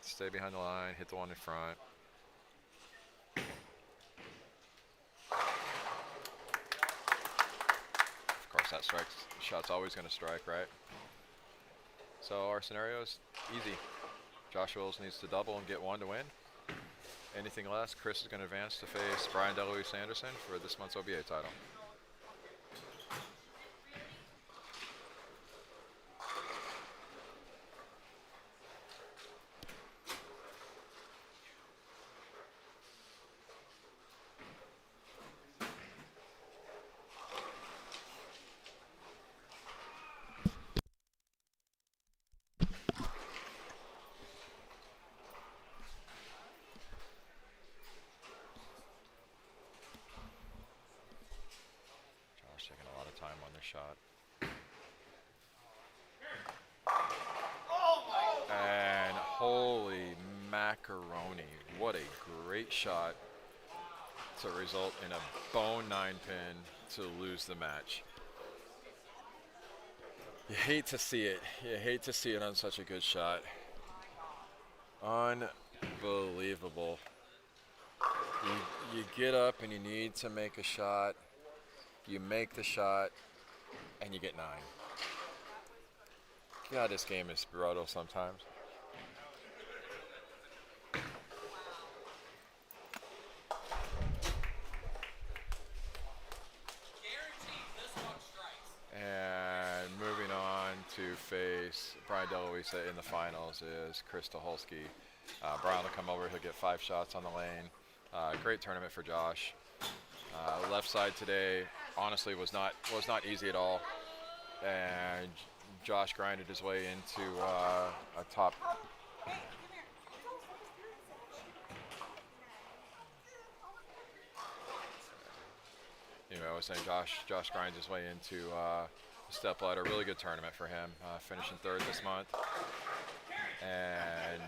stay behind the line, hit the one in front. Of course, that shot's always going to strike, right? So our scenario is easy. Josh Wills needs to double and get 1 to win. Anything less, Chris is going to advance to face Brian DeLuise Anderson for this month's OBA title. Taking a lot of time on this shot. And holy macaroni, what a great shot to result in a bone 9 pin to lose the match. You hate to see it. You hate to see it on such a good shot. Unbelievable. You get up and you need to make a shot. You make the shot, and you get 9. God, this game is brutal sometimes. And moving on to face Brian DeLuise in the finals is Chris Tucholsky. Brian will come over, he'll get 5 shots on the lane. Great tournament for Josh. Left side today honestly was not easy at all, and Josh grinded his way into a top. Anyway, I was saying Josh grinds his way into a step ladder. Really good tournament for him, finishing 3rd this month, and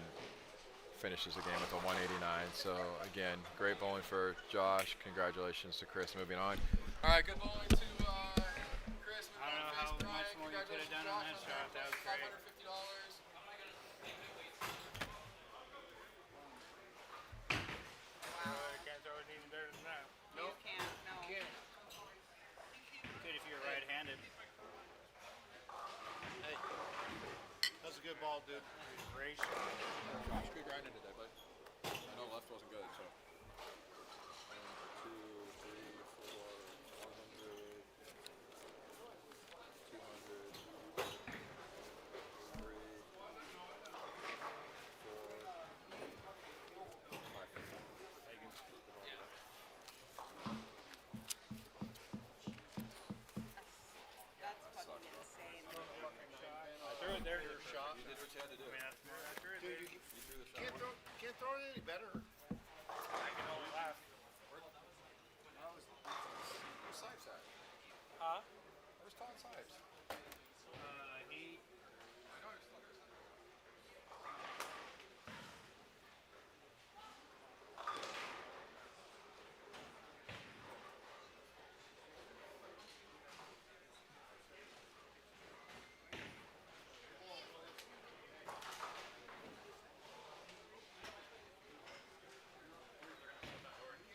finishes the game with a 189. So again, great bowling for Josh. Congratulations to Chris. Moving on. All right, good bowling to Chris. I don't know how much more you could have done on that shot. That was great. $550. Can't throw it even better than that. You can't, no. You could if you're right-handed. Hey, that's a good ball, dude. Great shot. Josh, good grinding today, bud. I know left wasn't good, so. 1, 2, 3, 4, 100, 200, 3, That's fucking insane. I threw it there. Your shot. You did what you had to do. I mean, that's more. I threw it Dude, there. you threw the shot. can't throw it any better. I can only laugh. That was Sipes at? Huh? Where's Todd Sipes? He. I know he's still there.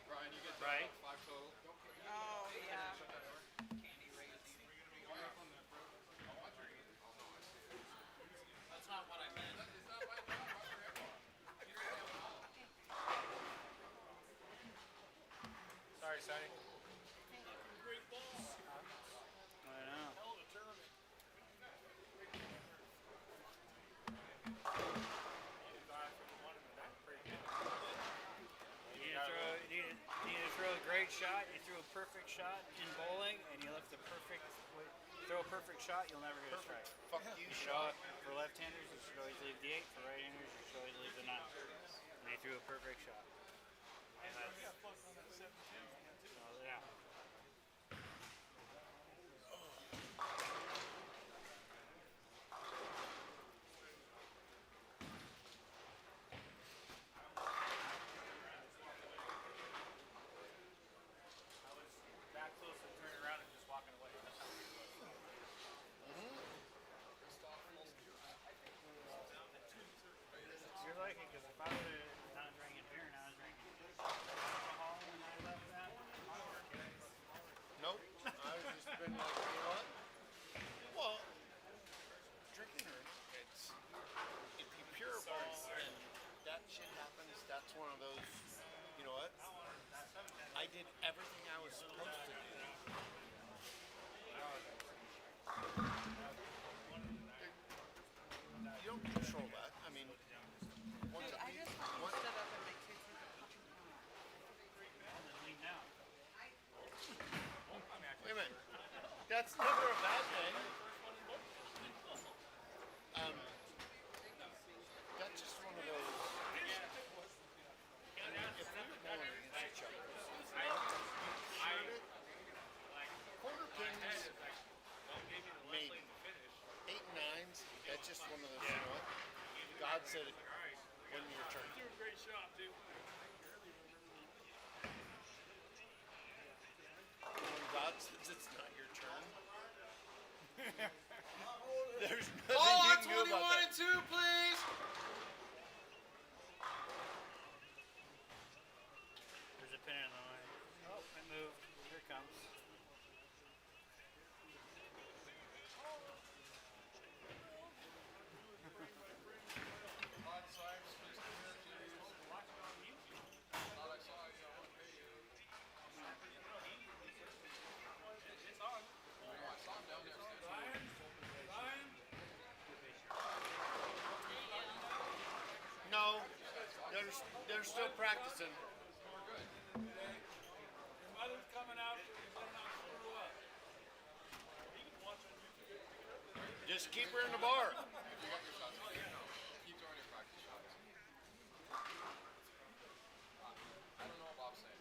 Brian, you get Right. 5 total. Oh, yeah. That's not what I meant. It's not my job. Watch your headphone. Sorry, Sonny. Thank you. I know. You need to throw a great shot. You threw a perfect shot in bowling, and you left the perfect. Throw a perfect shot, you'll never get a strike. Fuck you, You should always, for left-handers, you should always leave the 8. For right-handers, you should always leave the 9. And they threw a perfect shot. And that's, oh, yeah. I was that close to turning around and just walking away. That's how good it was. You're lucky because if I would have not drinking beer and I was drinking alcohol when I left that, I would have killed it. Nope. I've just been like, you know what? Well, drinking or it's if you pure ball and that shit happens, that's one of those. You know what? I did everything I was supposed to do. You don't control that. I mean, once Dude, it I leaves- just fucking once- stood up and my kids need to fucking come out. And then leave now. Wait a minute. That's never a bad thing. That's just one of those. I mean, if we were bowling against each other, shared it, quarter pins, maybe 8 and 9s. That's just one of those. You know what? God said it when your turn. Great shot, dude. When God says it's not your turn, there's nothing Oh, you on can do about 21 that. and 2, please. There's a pin in the way. Oh, it moved. Here it comes. Todd Sipes, please come here, please. Thought I saw you. I want to pay you. It's on. I saw him down there standing. No, they're still practicing. Mother's coming out. Just keep her in the bar. Keep throwing your practice shots. I don't know what Bob's saying.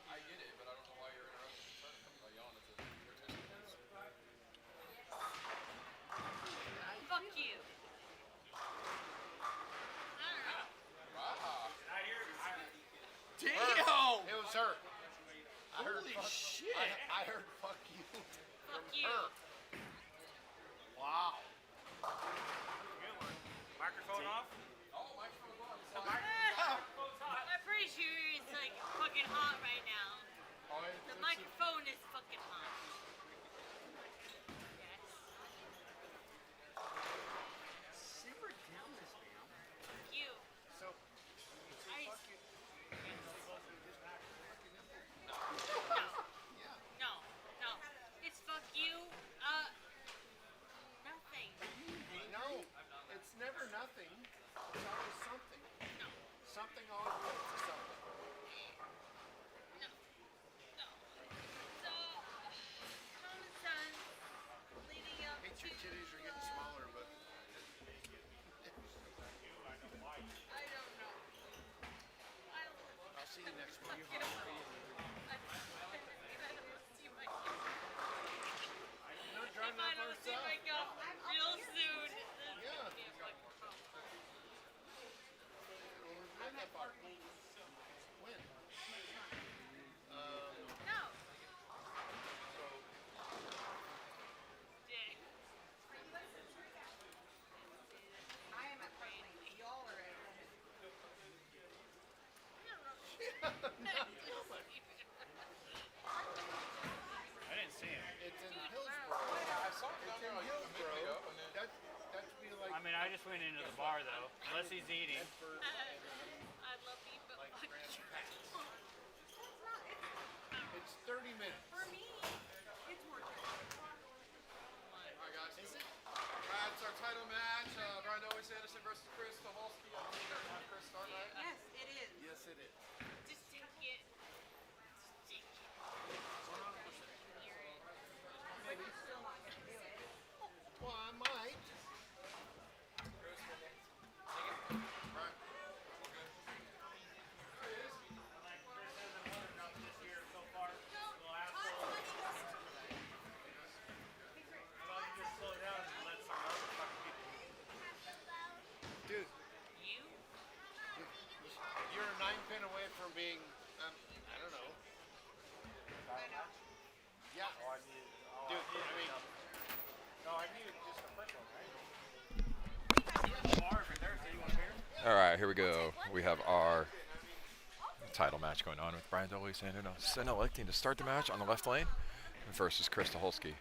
I get it, but I don't know why you're interrupting the tournament by yelling at the participants. Fuck you. Wow. I hear. Damn! It was her. I heard Holy fuck, shit. I heard fuck you. Fuck you. Her. Wow. Good one. Microphone off. Oh, microphone on. I'm pretty sure it's like fucking hot right now. Oh, The microphone is fucking hot. Yes. Simmer down this man. You. So, I. yeah. No. No. It's fuck you. Nothing. No, it's never nothing. It's always something. No. Something always leads to something. No. No. So, common sense leading up Hate to. your titties are getting smaller, but I don't know. I don't know. I'll see you next month. bar though, unless he's eating. I love you, but fuck you. It's 30 minutes. For me, it's worth it. Alright guys, it's our title match. Brian Dowie Sanderson versus Chris Tucholsky. I believe they're gonna have Chris start, right? Yes, it is. Yes, it is. Just take it. But you're still not going to do it. Well, I might. Dude, You? you're a 9-pin away from being, I don't know. Yeah. Dude, I mean, All right, here we go. We have our title match going on with Brian Dowie Sanderson electing to start the match on the left lane versus Chris Tucholsky.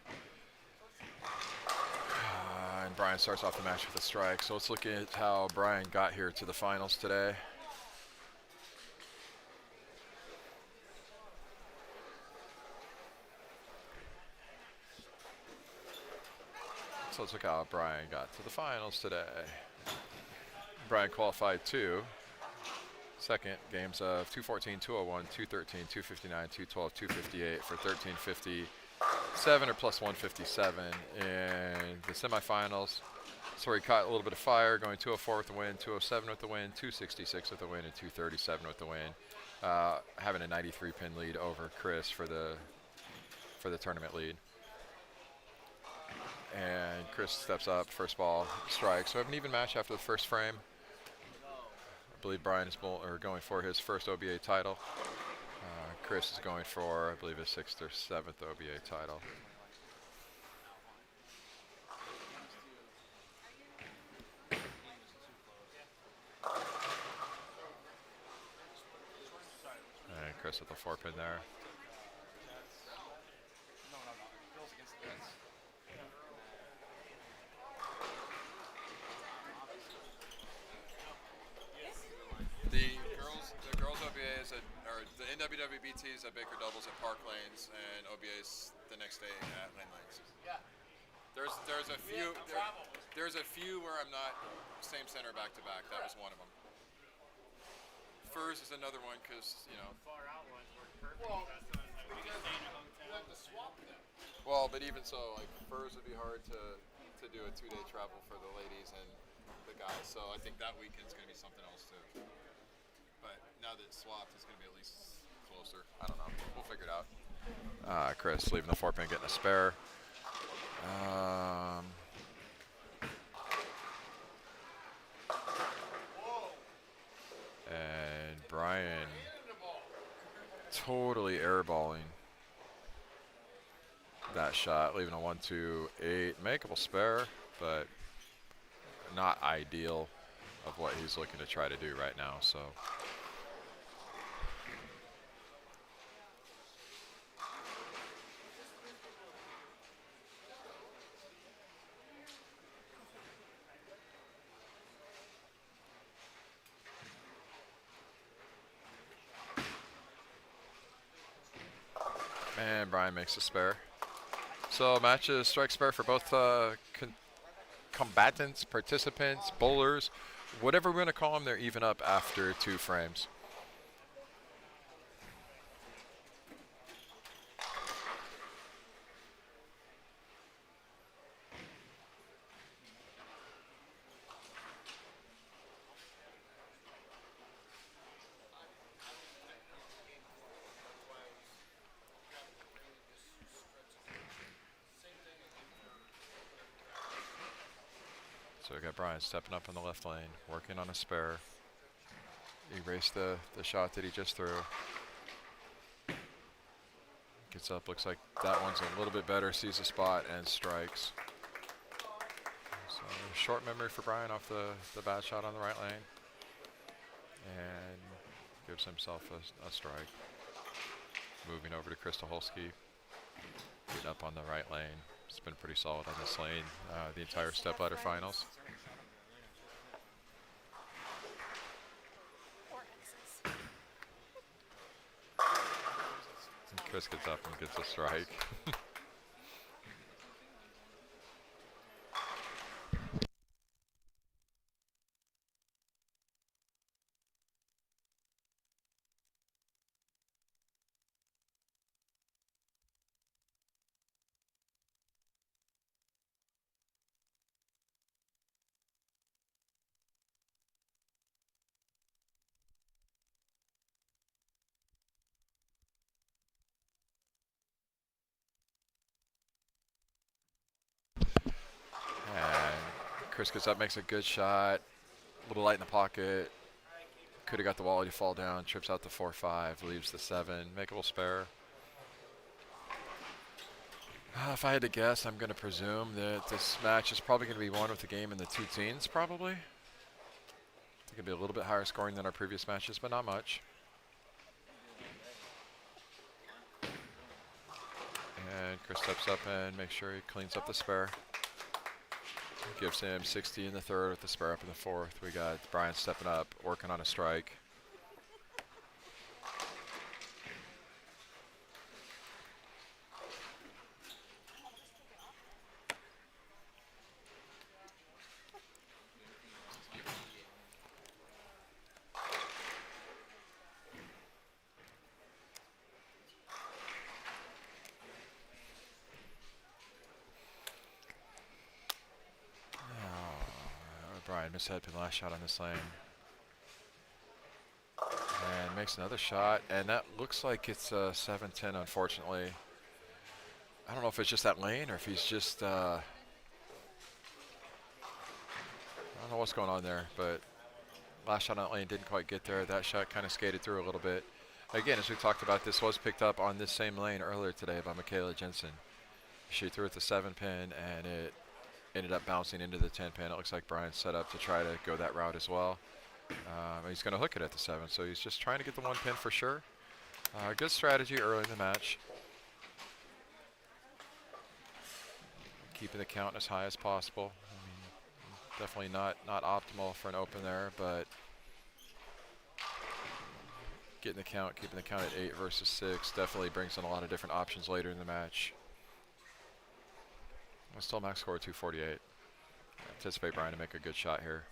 And Brian starts off the match with a strike. So let's look at how Brian got here to the finals today. So let's look how Brian got to the finals today. Brian qualified second games of 214, 201, 213, 259, 212, 258 for 1357 or plus 157 in the semifinals. So he caught a little bit of fire, going 204 with the win, 207 with the win, 266 with the win, and 237 with the win, having a 93-pin lead over Chris for the tournament lead. And Chris steps up, first ball, strike. So we have an even match after the first frame. I believe Brian is going for his first OBA title. Chris is going for, I believe, his 6th or 7th OBA title. And Chris with the 4-pin there. The girls OBA or the NWWBT is at Baker Doubles at Park Lanes, and OBA is the next day at Lane Lanes. yeah. There's a few there's a few where I'm not same center back to back. That was one of them. Furs is another one because Far out ones work perfect. Well, That's the ones that we can stay in a hotel. You have to swap them. well, but even so, like Furs would be hard to do a 2-day travel for the ladies and the guys. So I think that weekend's going to be something else too. But now that it's swapped, it's going to be at least closer. I don't know. We'll figure it out. Chris leaving the 4-pin, getting a spare. And Brian totally airballing that shot, leaving a 1-2-8 makeable spare, but not ideal of what he's looking to try to do right now. So and Brian makes a spare. So matches strike spare for both combatants, participants, bowlers, whatever we're going to call them. They're even up after 2 frames. So we got Brian stepping up in the left lane, working on a spare. Erase the shot that he just threw. Gets up, looks like that one's a little bit better, sees the spot and strikes. So short memory for Brian off the bad shot on the right lane. And gives himself a strike. Moving over to Chris Tucholsky. Getting up on the right lane. It's been pretty solid on this lane the entire stepladder finals. Chris gets up and gets a strike. And Chris gets up, makes a good shot. A little light in the pocket. Could have got the wall to fall down. Trips out the 4-5, leaves the 7. Makeable spare. If I had to guess, I'm going to presume that this match is probably going to be won with the game in the 2 teens, probably. I think it'll be a little bit higher scoring than our previous matches, but not much. And Chris steps up and makes sure he cleans up the spare. Gives him 60 in the 3rd with the spare up in the 4th. We got Brian stepping up, working on a strike. Brian mishead pin last shot on this lane. And makes another shot, and that looks like it's a 7-10, unfortunately. I don't know if it's just that lane or if he's just, I don't know what's going on there, but last shot on that lane didn't quite get there. That shot kind of skated through a little bit. Again, as we talked about, this was picked up on this same lane earlier today by Michaela Jensen. She threw it the 7 pin, and it ended up bouncing into the 10 pin. It looks like Brian's set up to try to go that route as well. He's going to hook it at the 7, so he's just trying to get the 1 pin for sure. Good strategy early in the match. Keeping the count as high as possible. I mean, definitely not optimal for an open there, but keeping the count at 8 versus 6 definitely brings in a lot of different options later in the match. Still max score 248. I anticipate Brian to make a good shot here.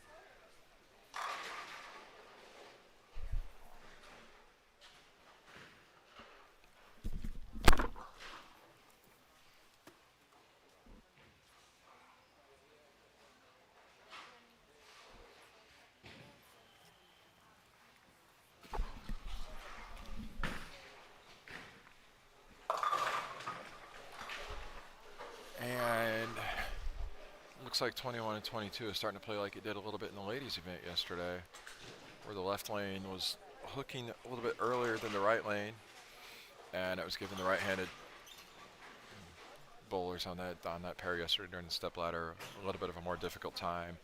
And looks like 21 and 22 is starting to play like it did a little bit in the ladies event yesterday, where the left lane was hooking a little bit earlier than the right lane, and it was giving the right-handed bowlers on that pair yesterday during the step ladder a little bit of a more difficult time.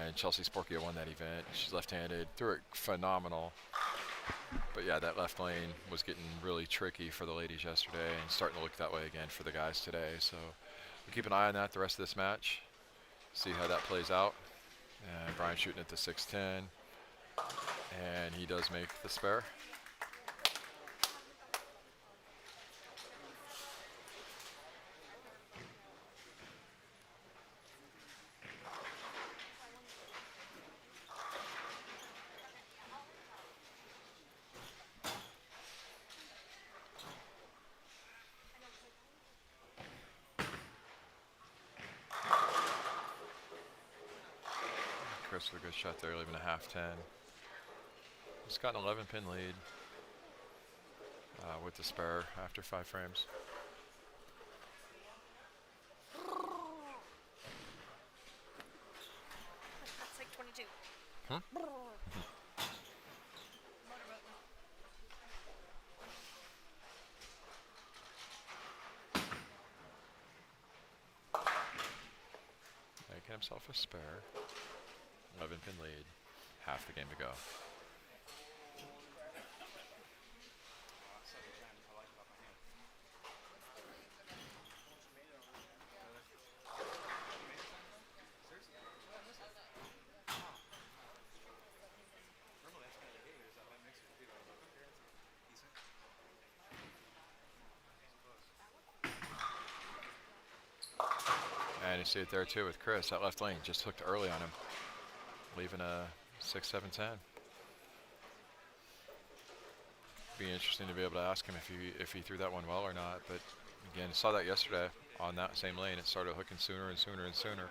And Chelsea Sporkia won that event. She's left-handed, threw it phenomenal. But yeah, that left lane was getting really tricky for the ladies yesterday and starting to look that way again for the guys today. So we'll keep an eye on that the rest of this match, see how that plays out. And Brian shooting at the 6-10, and he does make the spare. Chris with a good shot there, leaving a half 10. He's got an 11 pin lead with the spare after 5 frames. That's like 22. Hmm? Making himself a spare. 11 pin lead. Half the game to go. see it there too with Chris. That left lane just hooked early on him, leaving a 6-7-10. Be interesting to be able to ask him if he threw that one well or not. But again, saw that yesterday on that same lane. It started hooking sooner and sooner and sooner.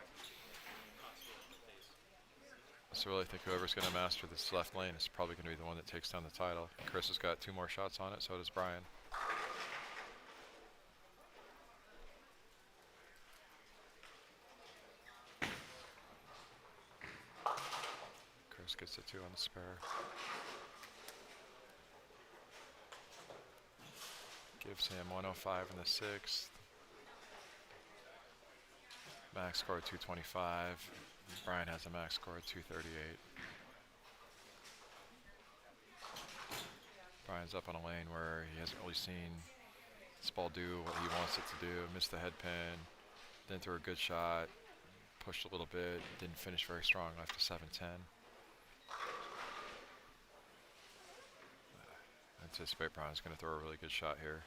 So I really think whoever's going to master this left lane is probably going to be the one that takes down the title. Chris has got 2 more shots on it, so does Brian. Chris gets the 2 on the spare. Gives him 105 in the 6th. Max score 225. Brian has a max score of 238. Brian's up on a lane where he hasn't really seen this ball do what he wants it to do. Missed the head pin, then threw a good shot, pushed a little bit, didn't finish very strong, left to 7-10. I anticipate Brian's going to throw a really good shot here.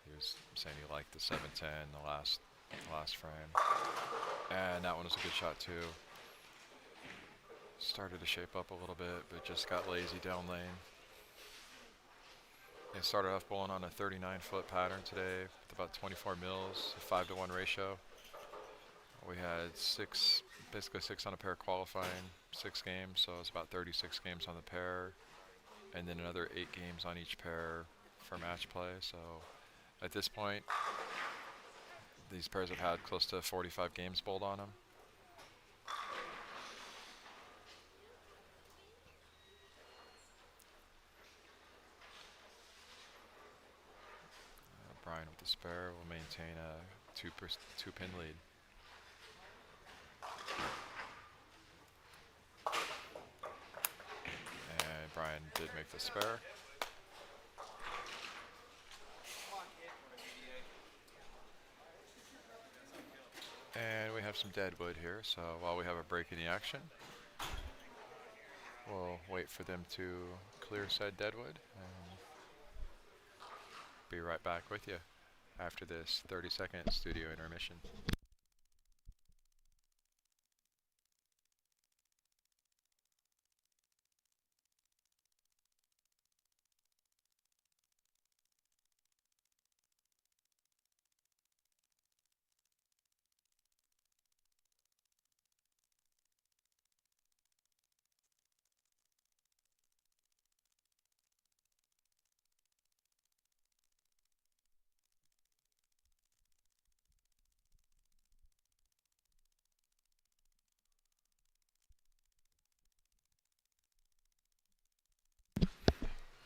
He was saying he liked the 7-10, the last frame. And that one was a good shot too. Started to shape up a little bit, but just got lazy down lane. They started off bowling on a 39-foot pattern today with about 24 mils, a 5-to-1 ratio. We had basically 6 on a pair qualifying, 6 games, so it's about 36 games on the pair, and then another 8 games on each pair for match play. So at this point, these pairs have had close to 45 games bowled on them. Brian with the spare will maintain a 2-pin lead. And Brian did make the spare. And we have some dead wood here, so while we have a break in the action, we'll wait for them to clear said deadwood and be right back with you after this 30-second studio intermission.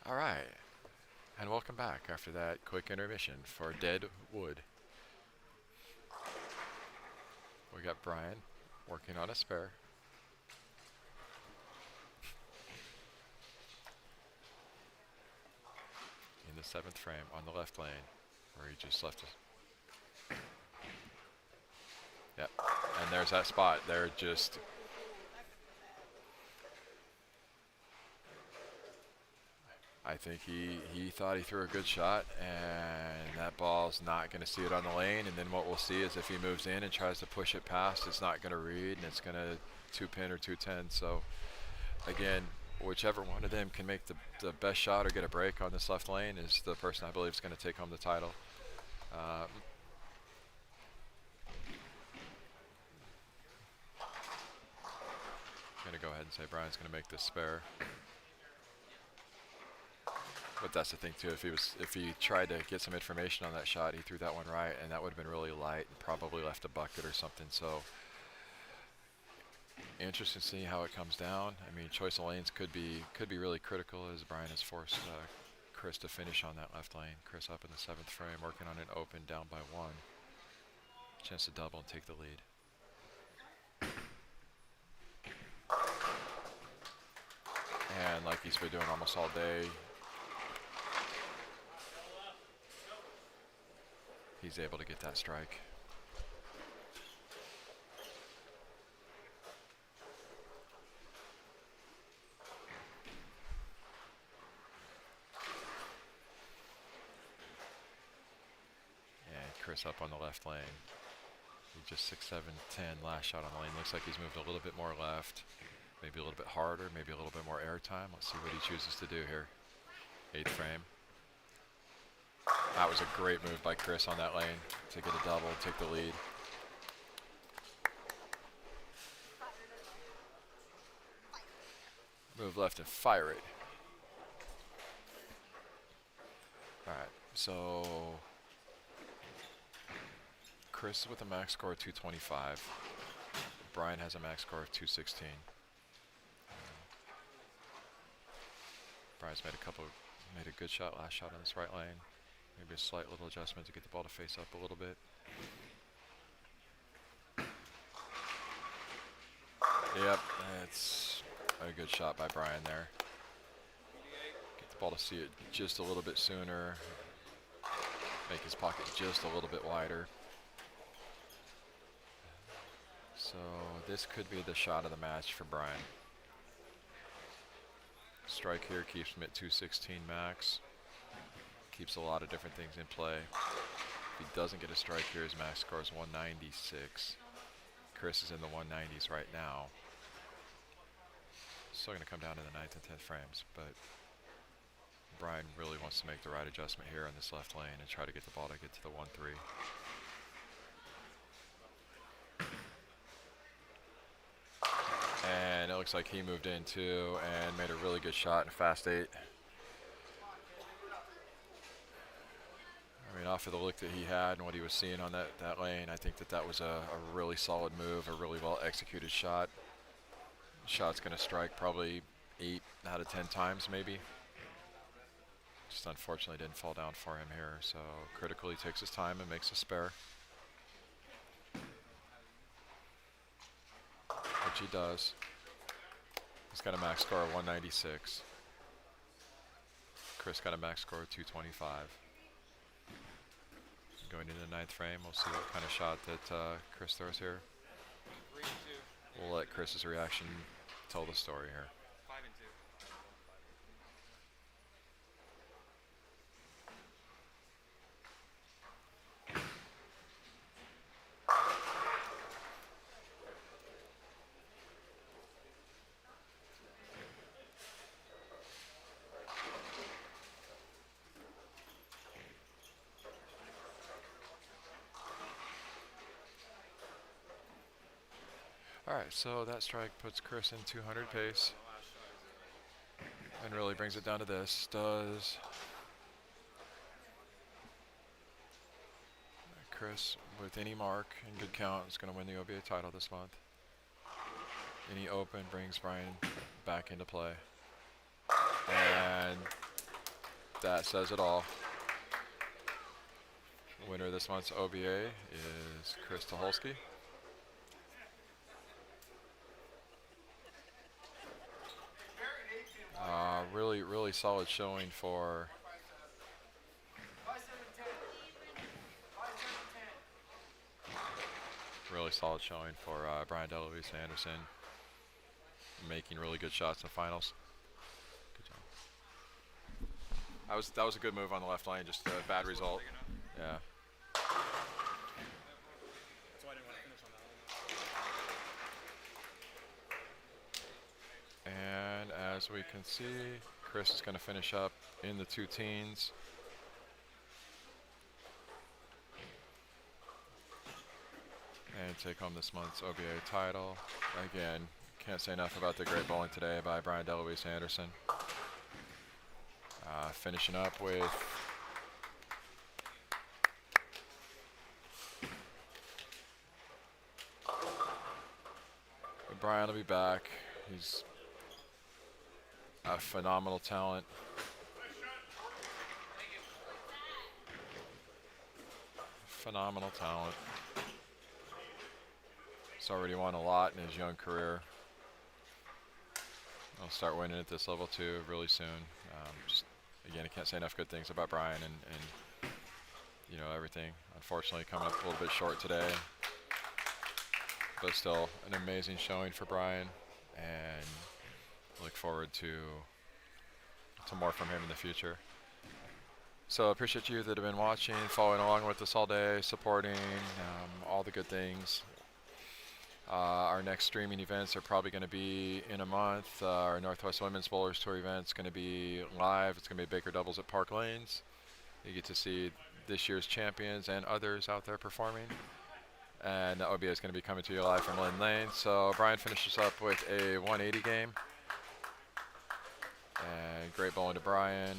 All right, and welcome back after that quick intermission for dead wood. We got Brian working on a spare. In the 7th frame on the left lane, where he just left us. Yep, and there's that spot. They're just... I think he thought he threw a good shot, and that ball's not going to see it on the lane. And then what we'll see is if he moves in and tries to push it past, it's not going to read, and it's going to 2-pin or 210. So again, whichever one of them can make the best shot or get a break on this left lane is the person I believe is going to take home the title. I'm going to go ahead and say Brian's going to make this spare. But that's the thing too, if he tried to get some information on that shot, he threw that one right, and that would have been really light and probably left a bucket or something. So interesting to see how it comes down. I mean, choice of lanes could be really critical, as Brian has forced Chris to finish on that left lane. Chris up in the 7th frame, working on an open, down by 1. Chance to double and take the lead. And like he's been doing almost all day, he's able to get that strike. Chris up on the left lane. He just 6, 7, 10 last shot on the lane. Looks like he's moved a little bit more left. Maybe a little bit harder, maybe a little bit more air time. Let's see what he chooses to do here. 8th frame. That was a great move by Chris on that lane to get a double, take the lead. Move left and fire it. All right, so Chris with a max score of 225. Brian has a max score of 216. Brian's made a good shot, last shot on this right lane. Maybe a slight little adjustment to get the ball to face up a little bit. Yep, that's a good shot by Brian there. Get the ball to see it just a little bit sooner. Make his pocket just a little bit wider. So this could be the shot of the match for Brian. Strike here keeps him at 216 max. Keeps a lot of different things in play. If he doesn't get a strike here, his max score is 196. Chris is in the 190s right now. Still going to come down to the 9th and 10th frames, but Brian really wants to make the right adjustment here on this left lane and try to get the ball to get to the 1-3. And it looks like he moved in too and made a really good shot in fast 8. I mean, off of the look that he had and what he was seeing on that lane, I think that was a really solid move, a really well executed shot. Shot's going to strike probably 8 out of 10 times maybe. Just unfortunately didn't fall down for him here, so critically takes his time and makes a spare. Which he does. He's got a max score of 196. Chris got a max score of 225. Going into the 9th frame, we'll see what kind of shot that Chris throws here. 3 and 2. We'll let Chris's reaction tell the story here. 5 and 2. Alright, so that strike puts Chris in 200 pace. And really brings it down to this. Does Chris, with any mark and good count, is going to win the OBA title this month. Any open brings Brian back into play. And that says it all. Winner of this month's OBA is Chris Tucholsky. Really solid showing for Brian DeLuise Anderson, making really good shots in the finals. Good job. That was a good move on the left lane, just a bad result. Yeah. That's why I didn't want to finish on that one. And as we can see, Chris is going to finish up in the 2 teens. And take home this month's OBA title. Again, can't say enough about the great bowling today by Brian DeLuise Anderson. Finishing up with Brian will be back. He's a phenomenal talent. Phenomenal talent. He's already won a lot in his young career. He'll start winning at this level too really soon. Just again, I can't say enough good things about Brian and you know, everything. Unfortunately, coming up a little bit short today, but still an amazing showing for Brian, and look forward to more from him in the future. So appreciate you that have been watching, following along with us all day, supporting all the good things. Our next streaming events are probably going to be in a month. Our Northwest Women's Bowlers Tour event is going to be live. It's going to be Baker Doubles at Park Lanes. You get to see this year's champions and others out there performing. And the OBA is going to be coming to you live from Lynn Lane. So Brian finishes up with a 180 game. And great bowling to Brian.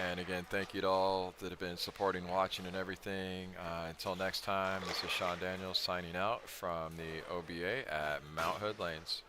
And again, thank you to all that have been supporting, watching, and everything. Until next time, this is Sean Daniels signing out from the OBA at Mount Hood Lanes.